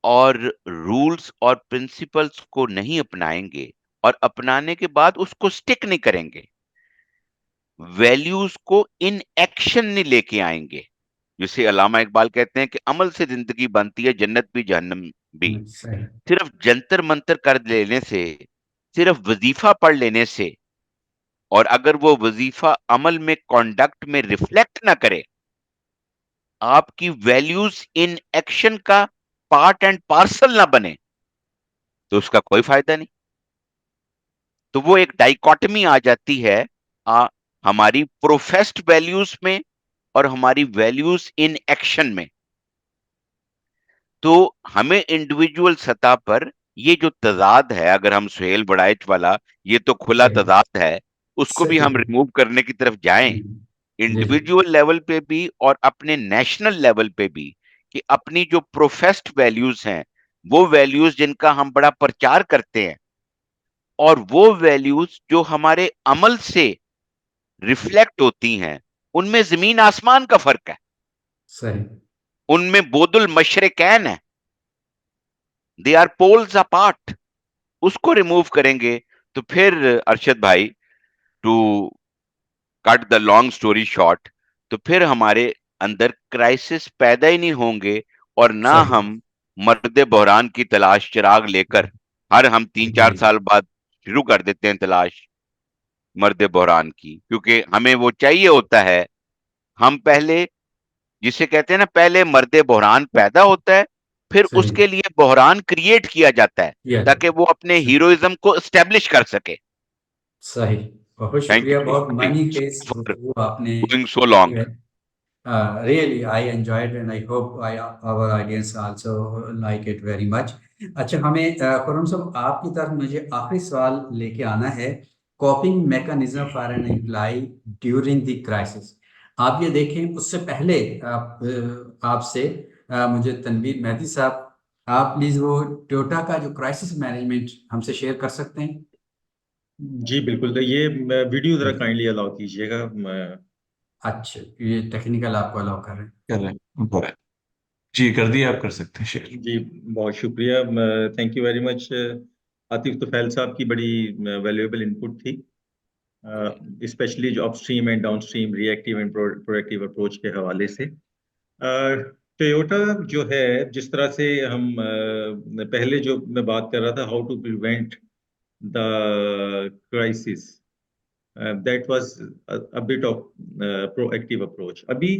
और रूल्स और प्रिंसिपल्स को नहीं अपनाएंगे और अपनाने के बाद उसको स्टिक नहीं करेंगे, वैल्यूज को इन एक्शन नहीं लेके आएंगे, जिसे अल्लामा इकबाल कहते हैं कि अमल से जिंदगी बनती है, जन्नत भी जहन्नम भी। सही। सिर्फ जंतर मंतर कर लेने से, सिर्फ वजीफा पढ़ लेने से, और अगर वो वजीफा अमल में, कॉन्डक्ट में रिफ्लेक्ट ना करे, आपकी वैल्यूज इन एक्शन का पार्ट एंड पार्सल ना बने, तो उसका कोई फायदा नहीं। तो वो एक डाइकोटमी आ जाती है हमारी प्रोफेस्ड वैल्यूज में और हमारी वैल्यूज इन एक्शन में। तो हमें इंडिविजुअल सतह पर ये जो तजाद है, अगर हम सुहेल बड़ाइच वाला ये तो खुला सही। तजाद है, उसको भी सही। हम रिमूव करने की तरफ जाएं, जी जी। इंडिविजुअल लेवल पे भी और अपने नेशनल लेवल पे भी, कि अपनी जो प्रोफेस्ड वैल्यूज हैं, वो वैल्यूज जिनका हम बड़ा प्रचार करते हैं, और वो वैल्यूज जो हमारे अमल से रिफ्लेक्ट होती हैं, उनमें जमीन आसमान का फर्क है, सही। उनमें बोदुल मशरिकैन है, दे आर पोल्स अपार्ट। उसको रिमूव करेंगे तो फिर अरशद भाई, to cut the long story short, तो फिर हमारे अंदर क्राइसिस पैदा ही नहीं होंगे, और ना सही। हम मर्द बहरान की तलाश चिराग लेकर हर हम 3-4 जी। साल बाद शुरू कर देते हैं तलाश मर्द बहरान की, क्योंकि हमें वो चाहिए होता है। हम पहले, जिसे कहते हैं ना, पहले मर्द बहरान पैदा होता है, फिर सही। उसके लिए बहरान क्रिएट किया जाता है यस। ताकि वो अपने हीरोइज्म को एस्टेब्लिश कर सके। सही। बहुत थैंक शुक्रिया, यू बहुत भाई, मनी फेस सॉरी फॉर गुफ्तगू आपने गोइंग सो की लॉन्ग। है। Really, I enjoyed and I hope our audience also like it very much. अच्छा, हमें खुर्रम साहब आपकी तरफ मुझे आखिरी सवाल लेके आना है। Coping mechanism for an employee during the crisis. आप ये देखें, उससे पहले आपसे मुझे तनवीर मेहदी साहब, आप प्लीज़ वो टोयोटा का जो क्राइसिस मैनेजमेंट हमसे शेयर कर सकते हैं। जी बिल्कुल, तो ये वीडियो जरा काइंडली अलाउ कीजिएगा। अच्छा, ये टेक्निकल आपको अलाउ कर रहे हैं। कर रहे हैं, बराबर। जी कर दिए, आप कर सकते हैं शेयर। जी बहुत शुक्रिया, thank you very much. Atif Tufail साहब की बड़ी वैल्यूएबल इनपुट थी, स्पेशली जो upstream and downstream reactive and proactive approach के हवाले से। टोयोटा जो है, जिस तरह से हम पहले जो मैं बात कर रहा था, how to prevent the crisis, that was a bit of proactive approach. अभी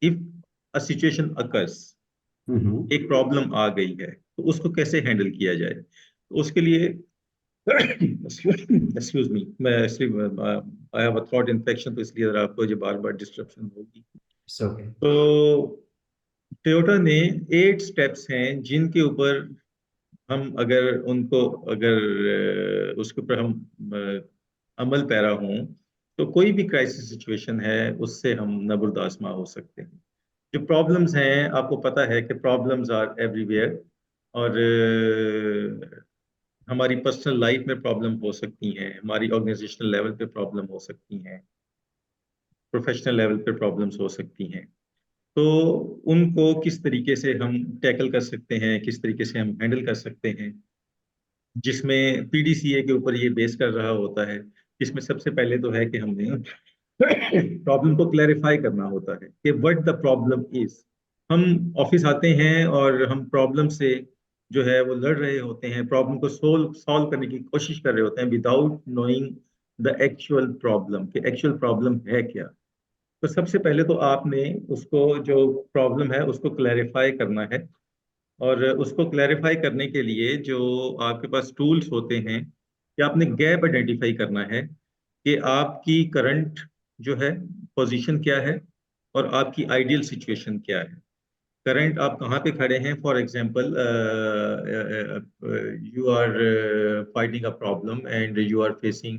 इफ अ सिचुएशन अकर्स, एक प्रॉब्लम आ गई है, तो उसको कैसे हैंडल किया जाए, तो उसके लिए एक्सक्यूज मी, मैं I have a throat infection, तो इसलिए अगर आपको जो बार बार डिस्ट्रप्शन होगी। So okay. तो टोयोटा ने 8 स्टेप्स हैं जिनके ऊपर हम अगर उनको अगर उसके ऊपर हम अमल पैरा हों, तो कोई भी क्राइसिस सिचुएशन है उससे हम नबुर्दाश्त हो सकते हैं। जो प्रॉब्लम्स हैं, आपको पता है कि प्रॉब्लम्स आर एवरीवेयर, और हमारी पर्सनल लाइफ में प्रॉब्लम हो सकती हैं, हमारी ऑर्गेनाइजेशनल लेवल पे प्रॉब्लम हो सकती हैं, प्रोफेशनल लेवल पे प्रॉब्लम्स हो सकती हैं। तो उनको किस तरीके से हम टैकल कर सकते हैं, किस तरीके से हम हैंडल कर सकते हैं, जिसमें पीडीसीए के ऊपर ये बेस कर रहा होता है। इसमें सबसे पहले तो है कि हमने प्रॉब्लम को क्लैरिफाई करना होता है कि व्हाट द प्रॉब्लम इज। हम ऑफिस आते हैं और हम प्रॉब्लम से जो है वो लड़ रहे होते हैं, प्रॉब्लम को सॉल्व करने की कोशिश कर रहे होते हैं without knowing the actual problem, कि एक्चुअल प्रॉब्लम है क्या। तो सबसे पहले तो आपने उसको, जो प्रॉब्लम है उसको क्लैरिफाई करना है। और उसको क्लैरिफाई करने के लिए जो आपके पास टूल्स होते हैं कि आपने गैप आइडेंटिफाई करना है कि आपकी करंट जो है पोजीशन क्या है और आपकी आइडियल सिचुएशन क्या है। करंट आप कहाँ पे खड़े हैं, for example you are fighting a problem and you are facing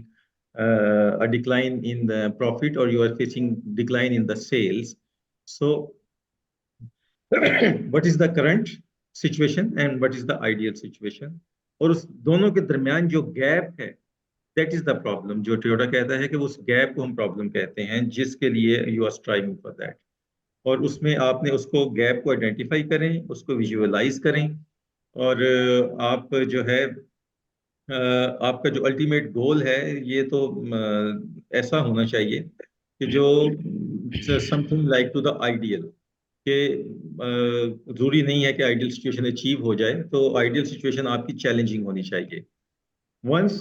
a decline in the profit or you are facing decline in the sales. So what is the current situation and what is the ideal situation? और उस दोनों के दरमियान जो gap है, that is the problem. जो Toyota कहता है कि उस गैप को हम प्रॉब्लम कहते हैं, जिसके लिए you are striving for that. और उसमें आपने उसको गैप को आइडेंटिफाई करें, उसको विजुअलाइज करें, और आप जो है आपका जो अल्टीमेट गोल है ये तो ऐसा होना चाहिए कि जो something like to the ideal, कि जरूरी नहीं है कि आइडियल सिचुएशन अचीव हो जाए, तो आइडियल सिचुएशन आपकी चैलेंजिंग होनी चाहिए। Once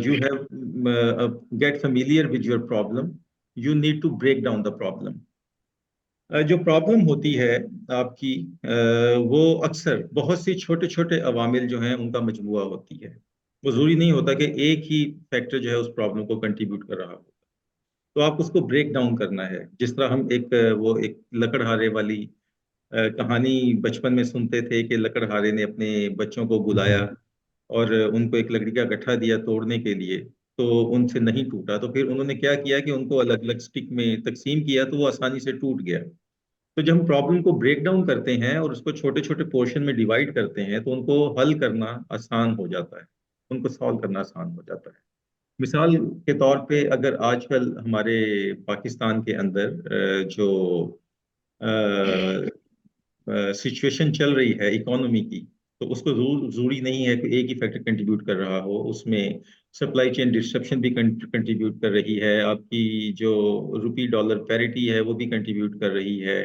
you have get familiar with your problem, you need to break down the problem. जो प्रॉब्लम होती है आपकी, वो अक्सर बहुत सी छोटे छोटे अवामिल जो हैं उनका मजमुआ होती है। वो जरूरी नहीं होता कि एक ही फैक्टर जो है उस प्रॉब्लम को कंट्रीब्यूट कर रहा हो। तो आप उसको ब्रेक डाउन करना है। जिस तरह हम वो एक लकड़हारे वाली कहानी बचपन में सुनते थे कि लकड़हारे ने अपने बच्चों को बुलाया और उनको एक लकड़ी का गट्ठा दिया तोड़ने के लिए, तो उनसे नहीं टूटा। तो फिर उन्होंने क्या किया कि उनको अलग अलग स्टिक में तकसीम किया, तो वो आसानी से टूट गया। तो जब हम प्रॉब्लम को ब्रेक डाउन करते हैं और उसको छोटे छोटे पोर्शन में डिवाइड करते हैं, तो उनको हल करना आसान हो जाता है, उनको सॉल्व करना आसान हो जाता है। मिसाल के तौर पे अगर आजकल हमारे पाकिस्तान के अंदर जो सिचुएशन चल रही है इकोनॉमी की, तो उसको जरूरी नहीं है कि एक ही फैक्टर कंट्रीब्यूट कर रहा हो। उसमें सप्लाई चेन डिस्ट्रप्शन भी कंट्रीब्यूट कर रही है, आपकी जो रुपी डॉलर पैरिटी है वो भी कंट्रीब्यूट कर रही है,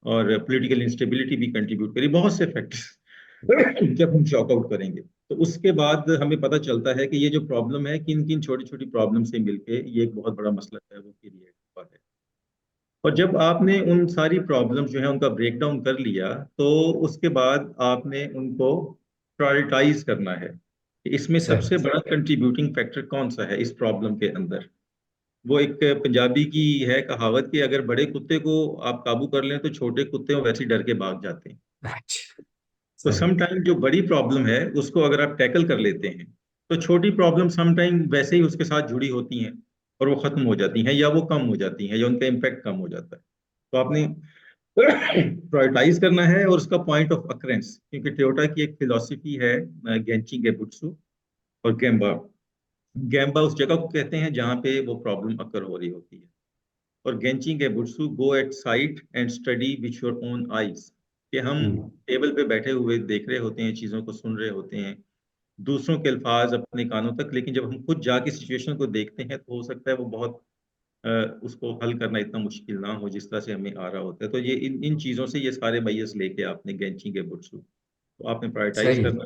और पॉलिटिकल इंस्टेबिलिटी भी कंट्रीब्यूट करी, बहुत से फैक्टर्स। जब हम चॉक आउट करेंगे तो उसके बाद हमें पता चलता है कि ये जो प्रॉब्लम है किन किन छोटी छोटी प्रॉब्लम से मिलके ये एक बहुत बड़ा मसला है वो क्रिएट हुआ है। और जब आपने उन सारी प्रॉब्लम जो है उनका ब्रेक डाउन कर लिया, तो उसके बाद आपने उनको प्रायोरिटाइज करना है कि इसमें सबसे सही। बड़ा कंट्रीब्यूटिंग फैक्टर कौन सा है इस प्रॉब्लम के अंदर। वो एक पंजाबी की है कहावत कि अगर बड़े कुत्ते को आप काबू कर लें तो छोटे कुत्ते वैसे ही डर के भाग जाते हैं। अच्छा, तो सही। समटाइम जो बड़ी प्रॉब्लम है उसको अगर आप टैकल कर लेते हैं, तो छोटी प्रॉब्लम समटाइम वैसे ही उसके साथ जुड़ी होती हैं और वो खत्म हो जाती हैं, या वो कम हो जाती हैं, या उनका इम्पैक्ट कम हो जाता है। तो आपने प्रायोरिटाइज करना है और उसका पॉइंट ऑफ अकरेंस, क्योंकि टोयोटा की एक फिलॉसफी है गेंची गेबुत्सु और गेम्बा। गेम्बा उस जगह को कहते हैं जहाँ पे वो प्रॉब्लम अकर हो रही होती है, और genchi genbutsu go at site and study with your own eyes, कि हम हम्म, टेबल पे बैठे हुए देख रहे होते हैं, चीज़ों को सुन रहे होते हैं, दूसरों के अल्फाज अपने कानों तक, लेकिन जब हम खुद जाके सिचुएशन को देखते हैं तो हो सकता है वो बहुत उसको हल करना इतना मुश्किल ना हो जिस तरह से हमें आ रहा होता है। तो ये इन इन चीज़ों से ये सारे मैयर्स लेके आपने गेंची गेबुत्सु तो आपने प्रायोरिटाइज सही। करना।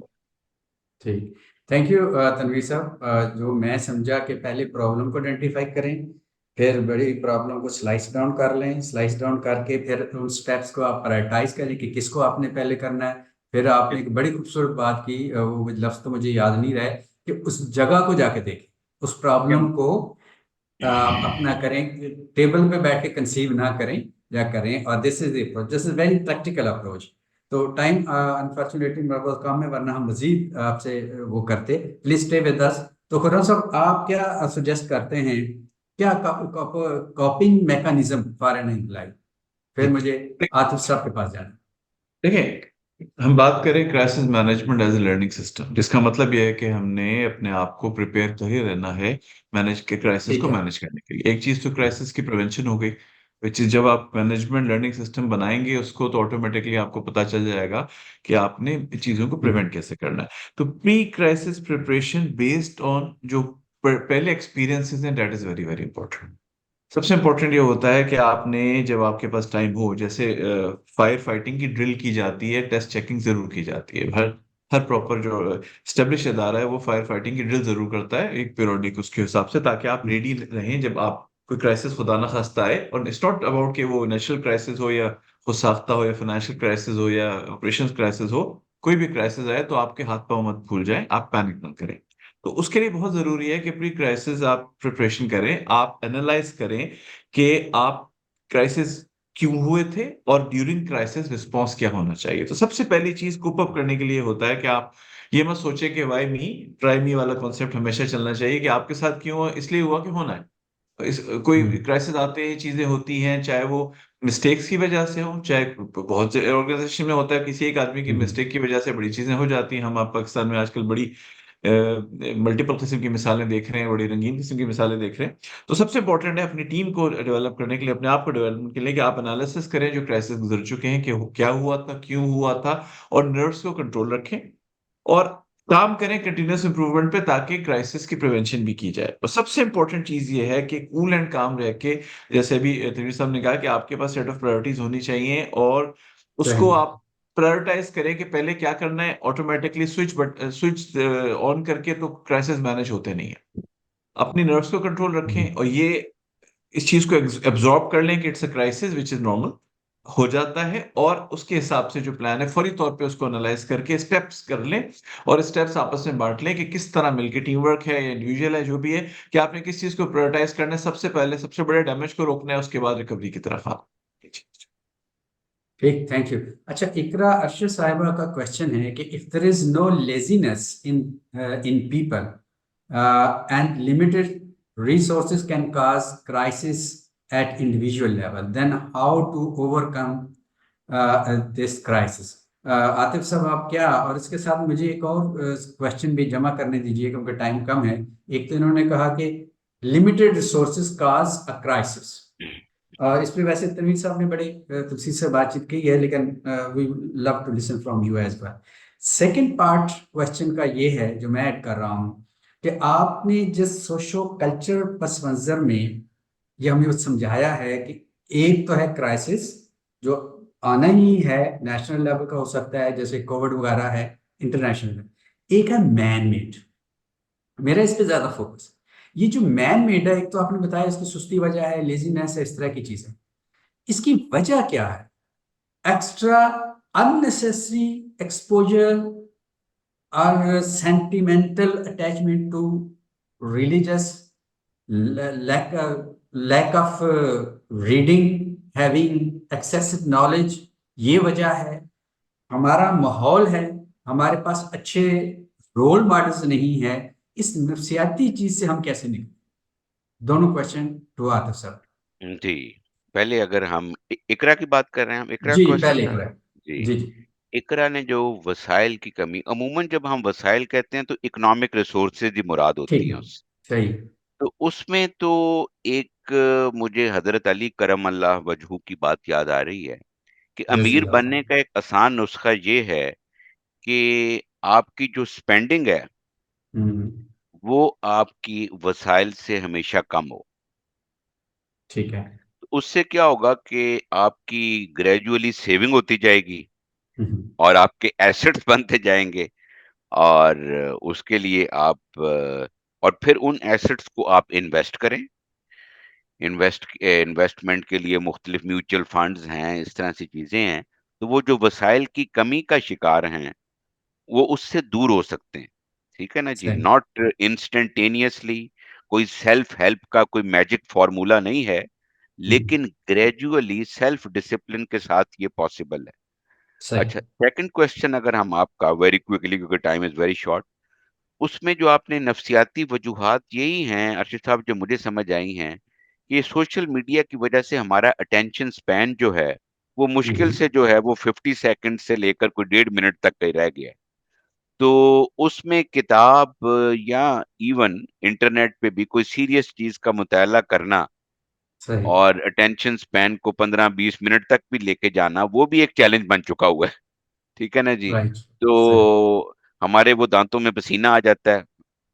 ठीक। थैंक यू तनवीर साहब। जो मैं समझा कि पहले प्रॉब्लम को आइडेंटिफाई करें, फिर बड़ी प्रॉब्लम को स्लाइस डाउन कर लें, स्लाइस डाउन करके फिर उन स्टेप्स को आप प्रायोरिटाइज करें कि किसको आपने पहले करना है। फिर आपने एक बड़ी खूबसूरत बात की, वो लफ्ज़ तो मुझे याद नहीं रहा है, कि उस जगह को जाके देखें, उस प्रॉब्लम को अपना करें, टेबल पे बैठ के कंसीव ना करें या करें। और this is approach, this is very practical approach. तो टाइम अनफॉर्चुनेटली मेरे पास कम है, वरना हम मजीद आपसे वो करते। Please stay with us. तो खुर्रम साहब, आप क्या सजेस्ट करते हैं, क्या coping mechanism for an employee? फिर मुझे आतिफ साहब के पास जाना। देखिए, हम बात करें crisis management as a learning system, जिसका मतलब यह है कि हमने अपने आप को प्रिपेयर कर ही रहना है मैनेज के क्राइसिस ठीक को है। मैनेज करने के लिए। एक चीज तो क्राइसिस की प्रिवेंशन हो गई, विच इज जब आप मैनेजमेंट लर्निंग सिस्टम बनाएंगे उसको, तो ऑटोमेटिकली आपको पता चल जाएगा कि आपने चीजों को प्रिवेंट कैसे करना है। तो pre crisis preparation based on जो पहले एक्सपीरियंसेस हैं, that is very very important. सबसे इम्पोर्टेंट ये होता है कि आपने, जब आपके पास टाइम हो, जैसे फायर फाइटिंग की ड्रिल की जाती है, टेस्ट चेकिंग जरूर की जाती है। हर हर प्रॉपर जो स्टेब्लिश इदारा है वो फायर फाइटिंग की ड्रिल जरूर करता है एक पीरियोडिक उसके हिसाब से, ताकि आप रेडी रहें जब आप कोई क्राइसिस खुदा ना खास्ता आए। और इट्स नॉट अबाउट कि वो नेचुरल क्राइसिस हो या वो साख्ता हो या फाइनेंशियल क्राइसिस हो या ऑपरेशंस क्राइसिस हो, कोई भी क्राइसिस आए तो आपके हाथ पांव मत फूल जाए, आप पैनिक मत करें। तो उसके लिए बहुत जरूरी है कि प्री क्राइसिस आप प्रिपरेशन करें, आप एनालाइज करें कि आप क्राइसिस क्यों हुए थे और ड्यूरिंग क्राइसिस रिस्पॉन्स क्या होना चाहिए। तो सबसे पहली चीज कोप अप करने के लिए होता है कि आप ये मत सोचे कि वाई मी, ट्राई मी वाला कॉन्सेप्ट हमेशा चलना चाहिए कि आपके साथ क्यों हुआ, इसलिए हुआ कि होना है। कोई हम्म, क्राइसिस आते ही चीजें होती हैं, चाहे वो मिस्टेक्स की वजह से हो, चाहे बहुत से ऑर्गेनाइजेशन में होता है किसी एक आदमी की हम्म, मिस्टेक की वजह से बड़ी चीजें हो जाती हैं। हम आप पाकिस्तान में आजकल बड़ी मल्टीपल किस्म की मिसालें देख रहे हैं, बड़ी रंगीन किस्म की मिसालें देख रहे हैं। तो सबसे इंपॉर्टेंट है अपनी टीम को डेवलप करने के लिए, अपने आप को डेवलपमेंट के लिए, कि आप एनालिसिस करें जो क्राइसिस गुजर चुके हैं कि क्या हुआ था, क्यों हुआ था, और नर्व्स को कंट्रोल रखें और काम करें कंटिन्यूस इंप्रूवमेंट पे, ताकि क्राइसिस की प्रिवेंशन भी की जाए। और सबसे इंपॉर्टेंट चीज ये है कि कूल एंड काम रह के, जैसे भी तनवीर साहब ने कहा कि आपके पास सेट ऑफ प्रायोरिटीज होनी चाहिए और सही, उसको आप प्रायोरिटाइज करें कि पहले क्या करना है। ऑटोमेटिकली स्विच ऑन करके तो क्राइसिस मैनेज होते नहीं है। अपनी नर्व्स को कंट्रोल रखें और ये इस चीज को एब्जॉर्ब कर लें कि it's a crisis which is normal, हो जाता है, और उसके हिसाब से जो प्लान है फौरी तौर पे उसको एनालाइज करके स्टेप्स कर लें और स्टेप्स आपस में बांट लें कि किस तरह मिलके टीम वर्क है या इंडिविजुअल है जो भी है, कि आपने किस चीज को प्रायोरिटाइज करना है। सबसे पहले सबसे बड़े डैमेज को रोकना है, उसके बाद रिकवरी की तरफ आप। ठीक, थैंक यू। अच्छा, इकरा अरशद साहिबा का क्वेश्चन है कि if there is no laziness in in people and limited resources can cause crisis at individual level, then how to overcome this crisis? Atif साहब, आप क्या, और इसके साथ मुझे एक और क्वेश्चन भी जमा करने दीजिए क्योंकि टाइम कम है। एक तो इन्होंने कहा कि limited resources cause a crisis, इस पे वैसे तनवीर साहब ने बड़ी तफसील से बातचीत की है, लेकिन we love to listen from you as well. Second part question का ये है जो मैं ऐड कर रहा हूँ कि आपने जिस सोशो कल्चर पस मंजर में ये हमें समझाया है कि एक तो है क्राइसिस जो आना ही है, नेशनल लेवल का हो सकता है जैसे कोविड वगैरह है, इंटरनेशनल में। एक है मैन मेड, मेरा इस पे ज्यादा फोकस है। ये जो मैन मेड है, एक तो आपने बताया इसकी सुस्ती वजह है, लेजीनेस है, इस तरह की चीजें। इसकी वजह क्या है? एक्स्ट्रा अननेसेसरी एक्सपोजर और sentimental attachment to religious, lack lack of reading, having excessive knowledge, ये वजह है। हमारा माहौल है, हमारे पास अच्छे रोल मॉडल्स नहीं है। इस नफसियाती चीज से हम कैसे निकलें? दोनों क्वेश्चन टू आतिफ सर। जी, पहले अगर हम इकरा की बात कर रहे हैं, हम इकरा जी, का क्वेश्चन पहले था। करें। जी, जी जी। इकरा ने जो वसाइल की कमी, अमूमन जब हम वसाइल कहते हैं तो इकोनॉमिक रिसोर्सेज ही मुराद होती ठीक हैं है, उससे। सही। तो उसमें तो एक मुझे हजरत अली करम अल्लाह वजहू की बात याद आ रही है कि रजी अमीर अल्लाह। बनने का एक आसान नुस्खा ये है कि आपकी जो स्पेंडिंग है हम्म, वो आपकी वसाइल से हमेशा कम हो। ठीक है। तो उससे क्या होगा कि आपकी ग्रेजुअली सेविंग होती जाएगी हम्म, और आपके एसेट्स बनते जाएंगे, और उसके लिए आप और फिर उन एसेट्स को आप इन्वेस्ट करें। इन्वेस्टमेंट के लिए मुख्तलिफ म्यूचुअल फंड्स हैं, इस तरह से चीजें हैं। तो वो जो वसाइल की कमी का शिकार हैं वो उससे दूर हो सकते हैं। ठीक है ना जी? सही। नॉट इंस्टेंटेनियसली, कोई सेल्फ हेल्प का कोई मैजिक फॉर्मूला नहीं है, हम्म, लेकिन ग्रेजुअली सेल्फ डिसिप्लिन के साथ ये पॉसिबल है। सही। अच्छा, सेकंड क्वेश्चन अगर हम आपका वेरी क्विकली, क्योंकि टाइम इज वेरी शॉर्ट, उसमें जो आपने नफ्सियाती वजूहात यही हैं अर्शद साहब जो मुझे समझ आई हैं, कि सोशल मीडिया की वजह से हमारा अटेंशन स्पैन जो है वो मुश्किल हम्म, से जो है वो 50 सेकंड से लेकर कोई 1.5 मिनट तक का ही रह गया है। तो उसमें किताब या इवन इंटरनेट पे भी कोई सीरियस चीज का मुताला करना सही। और अटेंशन स्पैन को 15-20 मिनट तक भी लेके जाना, वो भी एक चैलेंज बन चुका हुआ है। ठीक है ना जी? राइट। सही। तो हमारे वो दांतों में पसीना आ जाता है,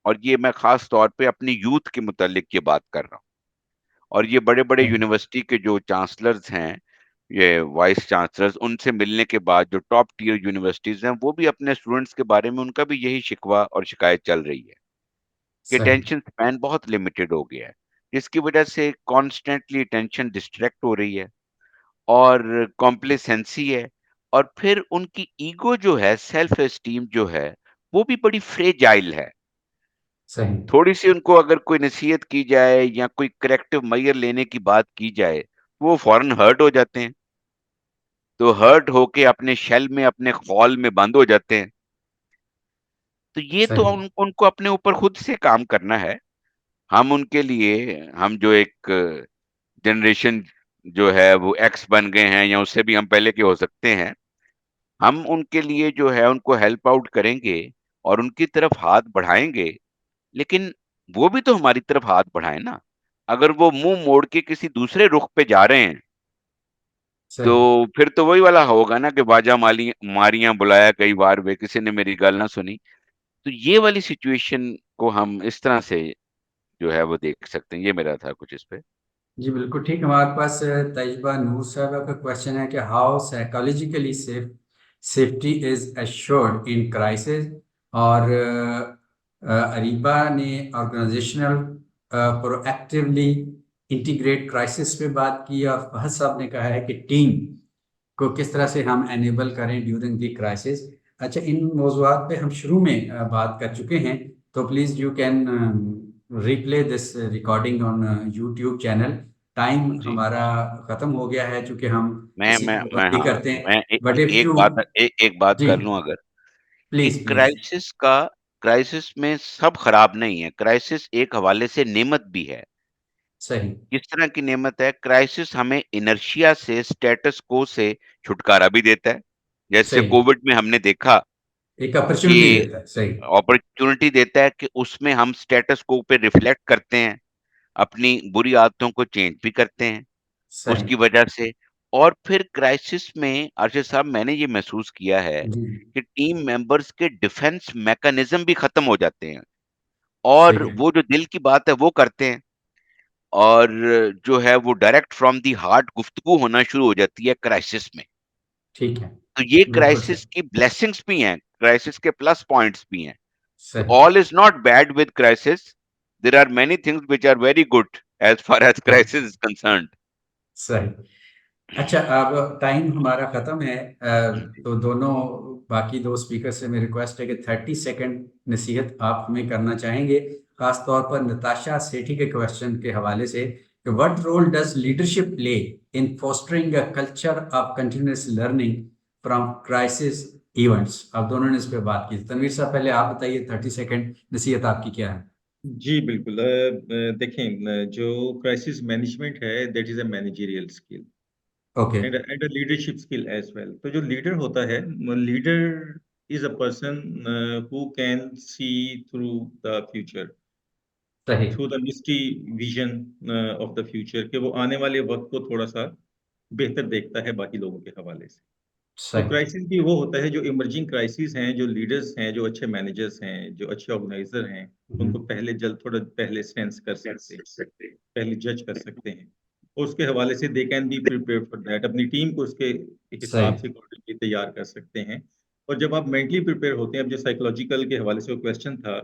और ये मैं खास तौर पे अपनी यूथ के मुतालिक ये बात कर रहा हूँ। और ये बड़े-बड़े सही। यूनिवर्सिटी के जो चांसलर्स हैं, ये वाइस चांसलर्स, उनसे मिलने के बाद जो टॉप टियर यूनिवर्सिटीज़ हैं, वो भी अपने स्टूडेंट्स के बारे में उनका भी यही शिकवा और शिकायत चल रही है कि सही। अटेंशन स्पैन बहुत लिमिटेड हो गया है, जिसकी वजह से कॉन्स्टेंटली अटेंशन डिस्ट्रैक्ट हो रही है। और कॉम्प्लेसेंसी है, और फिर उनकी ईगो जो है, सेल्फ एस्टीम जो है, वो भी बड़ी फ्रेजाइल है। सही। थोड़ी-सी उनको अगर कोई नसीहत की जाए या कोई करेक्टिव मेजर लेने की बात की जाए, वो फौरन हर्ट हो जाते हैं। तो हर्ट होके अपने शेल में, अपने खौल में बंद हो जाते हैं। तो ये तो सही। उनको अपने ऊपर खुद से काम करना है। हम उनके लिए, हम जो एक जनरेशन जो है वो एक्स बन गए हैं या उससे भी हम पहले के हो सकते हैं, हम उनके लिए जो है उनको हेल्प आउट करेंगे और उनकी तरफ हाथ बढ़ाएँगे, लेकिन वो भी तो हमारी तरफ हाथ बढ़ाएँ ना। अगर वो मुँह मोड़ के किसी दूसरे रुख पे जा रहे हैं, तो सही। फिर तो वही वाला होगा ना कि बाजा माली मारियाँ बुलाया कई बार वे, किसी ने मेरी गल ना सुनी। तो ये वाली सिचुएशन को हम इस तरह से जो है वो देख सकते हैं। ये मेरा था कुछ इस पे। जी बिल्कुल ठीक। हमारे पास तैयबा नूर साहब का क्वेश्चन है कि how psychologically safety is assured in crisis, और अरीबा ने ऑर्गेनाइजेशनल प्रोएक्टिवली इंटीग्रेट क्राइसिस पे बात की, और फहद साहब ने कहा है कि टीम को किस तरह से हम एनेबल करें ड्यूरिंग द क्राइसिस। अच्छा, इन मौज़ूआत पे हम शुरू में बात कर चुके हैं, तो please you can replay this recording on YouTube channel. Time जी। हमारा ख़त्म हो गया है चूँकि हम मैं इसी मैं पे मैं पाबंदी हाँ, करते हैं, मैं बट इफ़ यू। एक बात जी कर लूँ अगर, कि प्लीज़ प्लीज़। क्राइसिस में सब खराब नहीं है। क्राइसिस एक हवाले से नेमत भी है। सही। किस तरह की नेमत है? क्राइसिस हमें इनर्शिया से, स्टेटस को से छुटकारा भी देता है। जैसे सही। कोविड में हमने देखा एक अपॉर्चुनिटी कि देता है। सही। अपॉर्च्युनिटी देता है कि उसमें हम स्टेटस को पे रिफ्लेक्ट करते हैं, अपनी बुरी आदतों को चेंज भी करते हैं सही। उसकी वजह से। और फिर क्राइसिस में अरशद साहब, मैंने ये महसूस किया है जी। कि टीम मेंबर्स के डिफेंस मैकेनिज्म भी खत्म हो जाते हैं, और ठीक है। वो जो दिल की बात है वो करते हैं, और जो है वो डायरेक्ट फ्रॉम द हार्ट गुफ्तगू होना शुरू हो जाती है क्राइसिस में। ठीक है। तो ये बिल्कुल क्राइसिस सही। की ब्लेसिंग्स भी हैं, क्राइसिस के प्लस पॉइंट्स भी हैं। So सही। all is not bad with crisis. There are many things which are very good as far as सही। crisis is concerned. सही। अच्छा, अब टाइम हमारा ख़त्म है, तो दोनों बाकी दो स्पीकर से मेरी रिक्वेस्ट है कि 30 सेकंड नसीहत आप हमें करना चाहेंगे, ख़ास तौर पर नताशा सेठी के क्वेश्चन के हवाले से कि what role does leadership play in fostering a culture of continuous learning from crisis events. आप दोनों ने इस पर बात की। तनवीर साहब, पहले आप बताइए, 30 सेकंड नसीहत आपकी क्या है? जी बिल्कुल। देखें, जो क्राइसिस मैनेजमेंट है, that is a managerial skill okay. And a leadership skill as well. तो जो लीडर होता है, leader is a person who can see through the future, सही। Through the misty vision of the future, कि वो आने वाले वक्त को थोड़ा सा बेहतर देखता है बाकी लोगों के हवाले से। तो सही। क्राइसिस भी वो होता है जो इमर्जिंग क्राइसिस हैं, जो लीडर्स हैं, जो अच्छे मैनेजर्स हैं, जो अच्छे ऑर्गेनाइजर हैं, उनको पहले थोड़ा पहले सेंस कर सकते हैं, पहले जज कर सकते हैं। और उसके हवाले से they can be prepared for that, अपनी टीम को उसके सही। हिसाब से अकॉर्डिंगली तैयार कर सकते हैं। और जब आप मेंटली प्रिपेयर होते हैं, अब जो साइकोलॉजिकल के हवाले से वो क्वेश्चन था,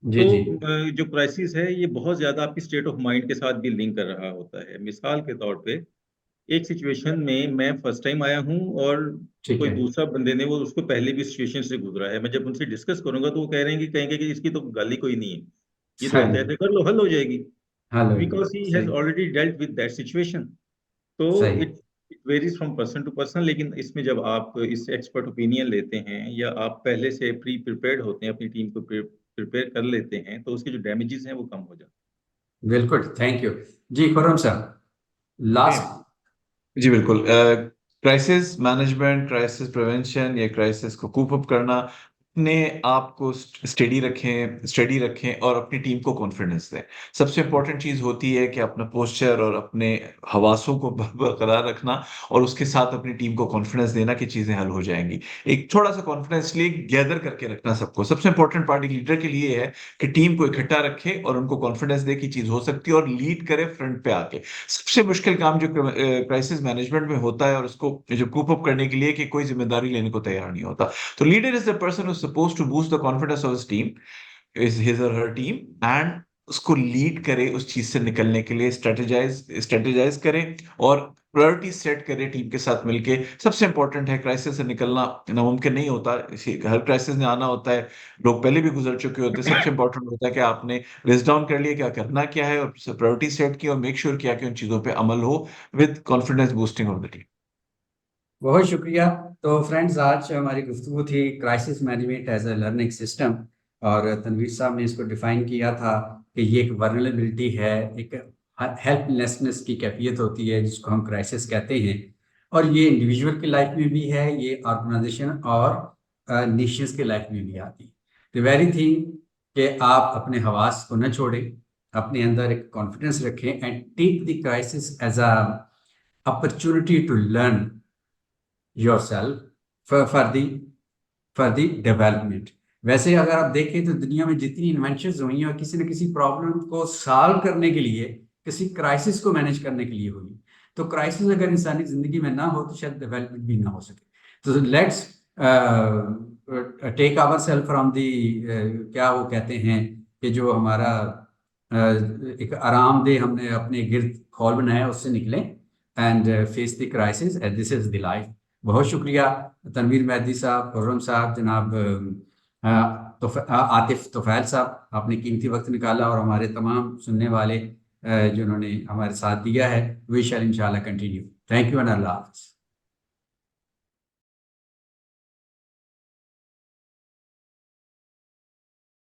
जी तो जी। जो क्राइसिस है ये बहुत ज़्यादा आपकी स्टेट ऑफ माइंड के साथ भी लिंक कर रहा होता है। मिसाल के तौर पे, एक सिचुएशन में मैं फर्स्ट टाइम आया हूँ और ठीक कोई है। दूसरा बंदे ने वो उसको पहले भी सिचुएशन से गुजरा है। मैं जब उनसे डिस्कस करूँगा तो वो कह रहे हैं कि कहेंगे कि इसकी तो गाली कोई नहीं है। ये तो सही। ऐसे-ऐसे कर लो, हल हो जाएगी। हेलो जी। बिकॉज़ ही हैज़ सही। Already dealt with that situation. तो सही। It varies from person to person, लेकिन इसमें जब आप इस एक्सपर्ट ओपिनियन लेते हैं या आप पहले से प्री प्रिपेयर्ड होते हैं, अपनी टीम को प्रिपेयर कर लेते हैं, तो उसके जो डैमेजेस हैं वो कम हो जाते हैं। बिल्कुल, थैंक यू। जी खुर्रम साहब, Okay. लास्ट। जी बिल्कुल। क्राइसिस मैनेजमेंट, क्राइसिस प्रिवेंशन या क्राइसिस को कूप अप करना, अपने आप को स्टडी रखें और अपनी टीम को कॉन्फिडेंस दें। सबसे इंपॉर्टेंट चीज़ होती है कि अपना पोस्चर और अपने हवासों को बरकरार रखना, और उसके साथ अपनी टीम को कॉन्फिडेंस देना कि चीज़ें हल हो जाएंगी। एक थोड़ा सा कॉन्फिडेंस लिए गैदर करके रखना सबको। सबसे इंपॉर्टेंट पार्ट एक लीडर के लिए है कि टीम को इकट्ठा रखे और उनको कॉन्फिडेंस दे कि चीज़ हो सकती है, और लीड करे फ्रंट पे आके। सबसे मुश्किल काम जो क्राइसिस मैनेजमेंट में होता है और उसको जो कूप अप करने के लिए, कि कोई जिम्मेदारी लेने को तैयार नहीं होता। तो leader is the person who supposed to boost the confidence of his team, is his or her team, and उसको लीड करे उस चीज से निकलने के लिए, स्ट्रेटेजाइज करें और प्रायोरिटी सेट करें टीम के साथ मिलके। सबसे इंपॉर्टेंट है, क्राइसिस से निकलना नामुमकिन नहीं होता, हर क्राइसिस में आना होता है, लोग पहले भी गुजर चुके होते हैं। सबसे इंपॉर्टेंट होता है कि आपने लिस्ट डाउन कर लिया क्या करना क्या है और प्रायोरिटी सेट की और मेक श्योर किया कि उन चीजों पे अमल हो with confidence boosting of the team. बहुत शुक्रिया। तो फ्रेंड्स, आज हमारी गुफ्तगू थी crisis management as a learning system, और तनवीर साहब ने इसको डिफाइन किया था कि ये एक वर्नरेबिलिटी है, एक हेल्पलेसनेस की कैफियत होती है जिसको हम क्राइसिस कहते हैं, और ये इंडिविजुअल की लाइफ में भी है, ये ऑर्गेनाइजेशन और नेशंस की लाइफ में भी आती है। द वेरी थिंग कि आप अपने हवास को न छोड़ें, अपने अंदर एक कॉन्फिडेंस रखें and take the crisis as a opportunity to learn yourself for the development। वैसे अगर आप देखें तो दुनिया में जितनी इन्वेंशंस हुई हैं और किसी न किसी प्रॉब्लम को सॉल्व करने के लिए, किसी क्राइसिस को मैनेज करने के लिए हुई, तो क्राइसिस अगर इंसानी जिंदगी में ना हो तो शायद डेवलपमेंट भी ना हो सके। तो let's take our self from the, क्या वो कहते हैं कि जो हमारा एक आरामदेह हमने अपने गिर्द खौल बनाया उससे निकलें and face the crisis and this is the life. बहुत शुक्रिया तनवीर मेहदी साहब, खुर्रम साहब, जनाब आतिफ तोफैल साहब, आपने कीमती वक्त निकाला और हमारे तमाम सुनने वाले जिन्होंने हमारे साथ दिया है। वी शैल इंशाल्लाह कंटिन्यू। थैंक यू एंड अल्लाह हाफ़िज़।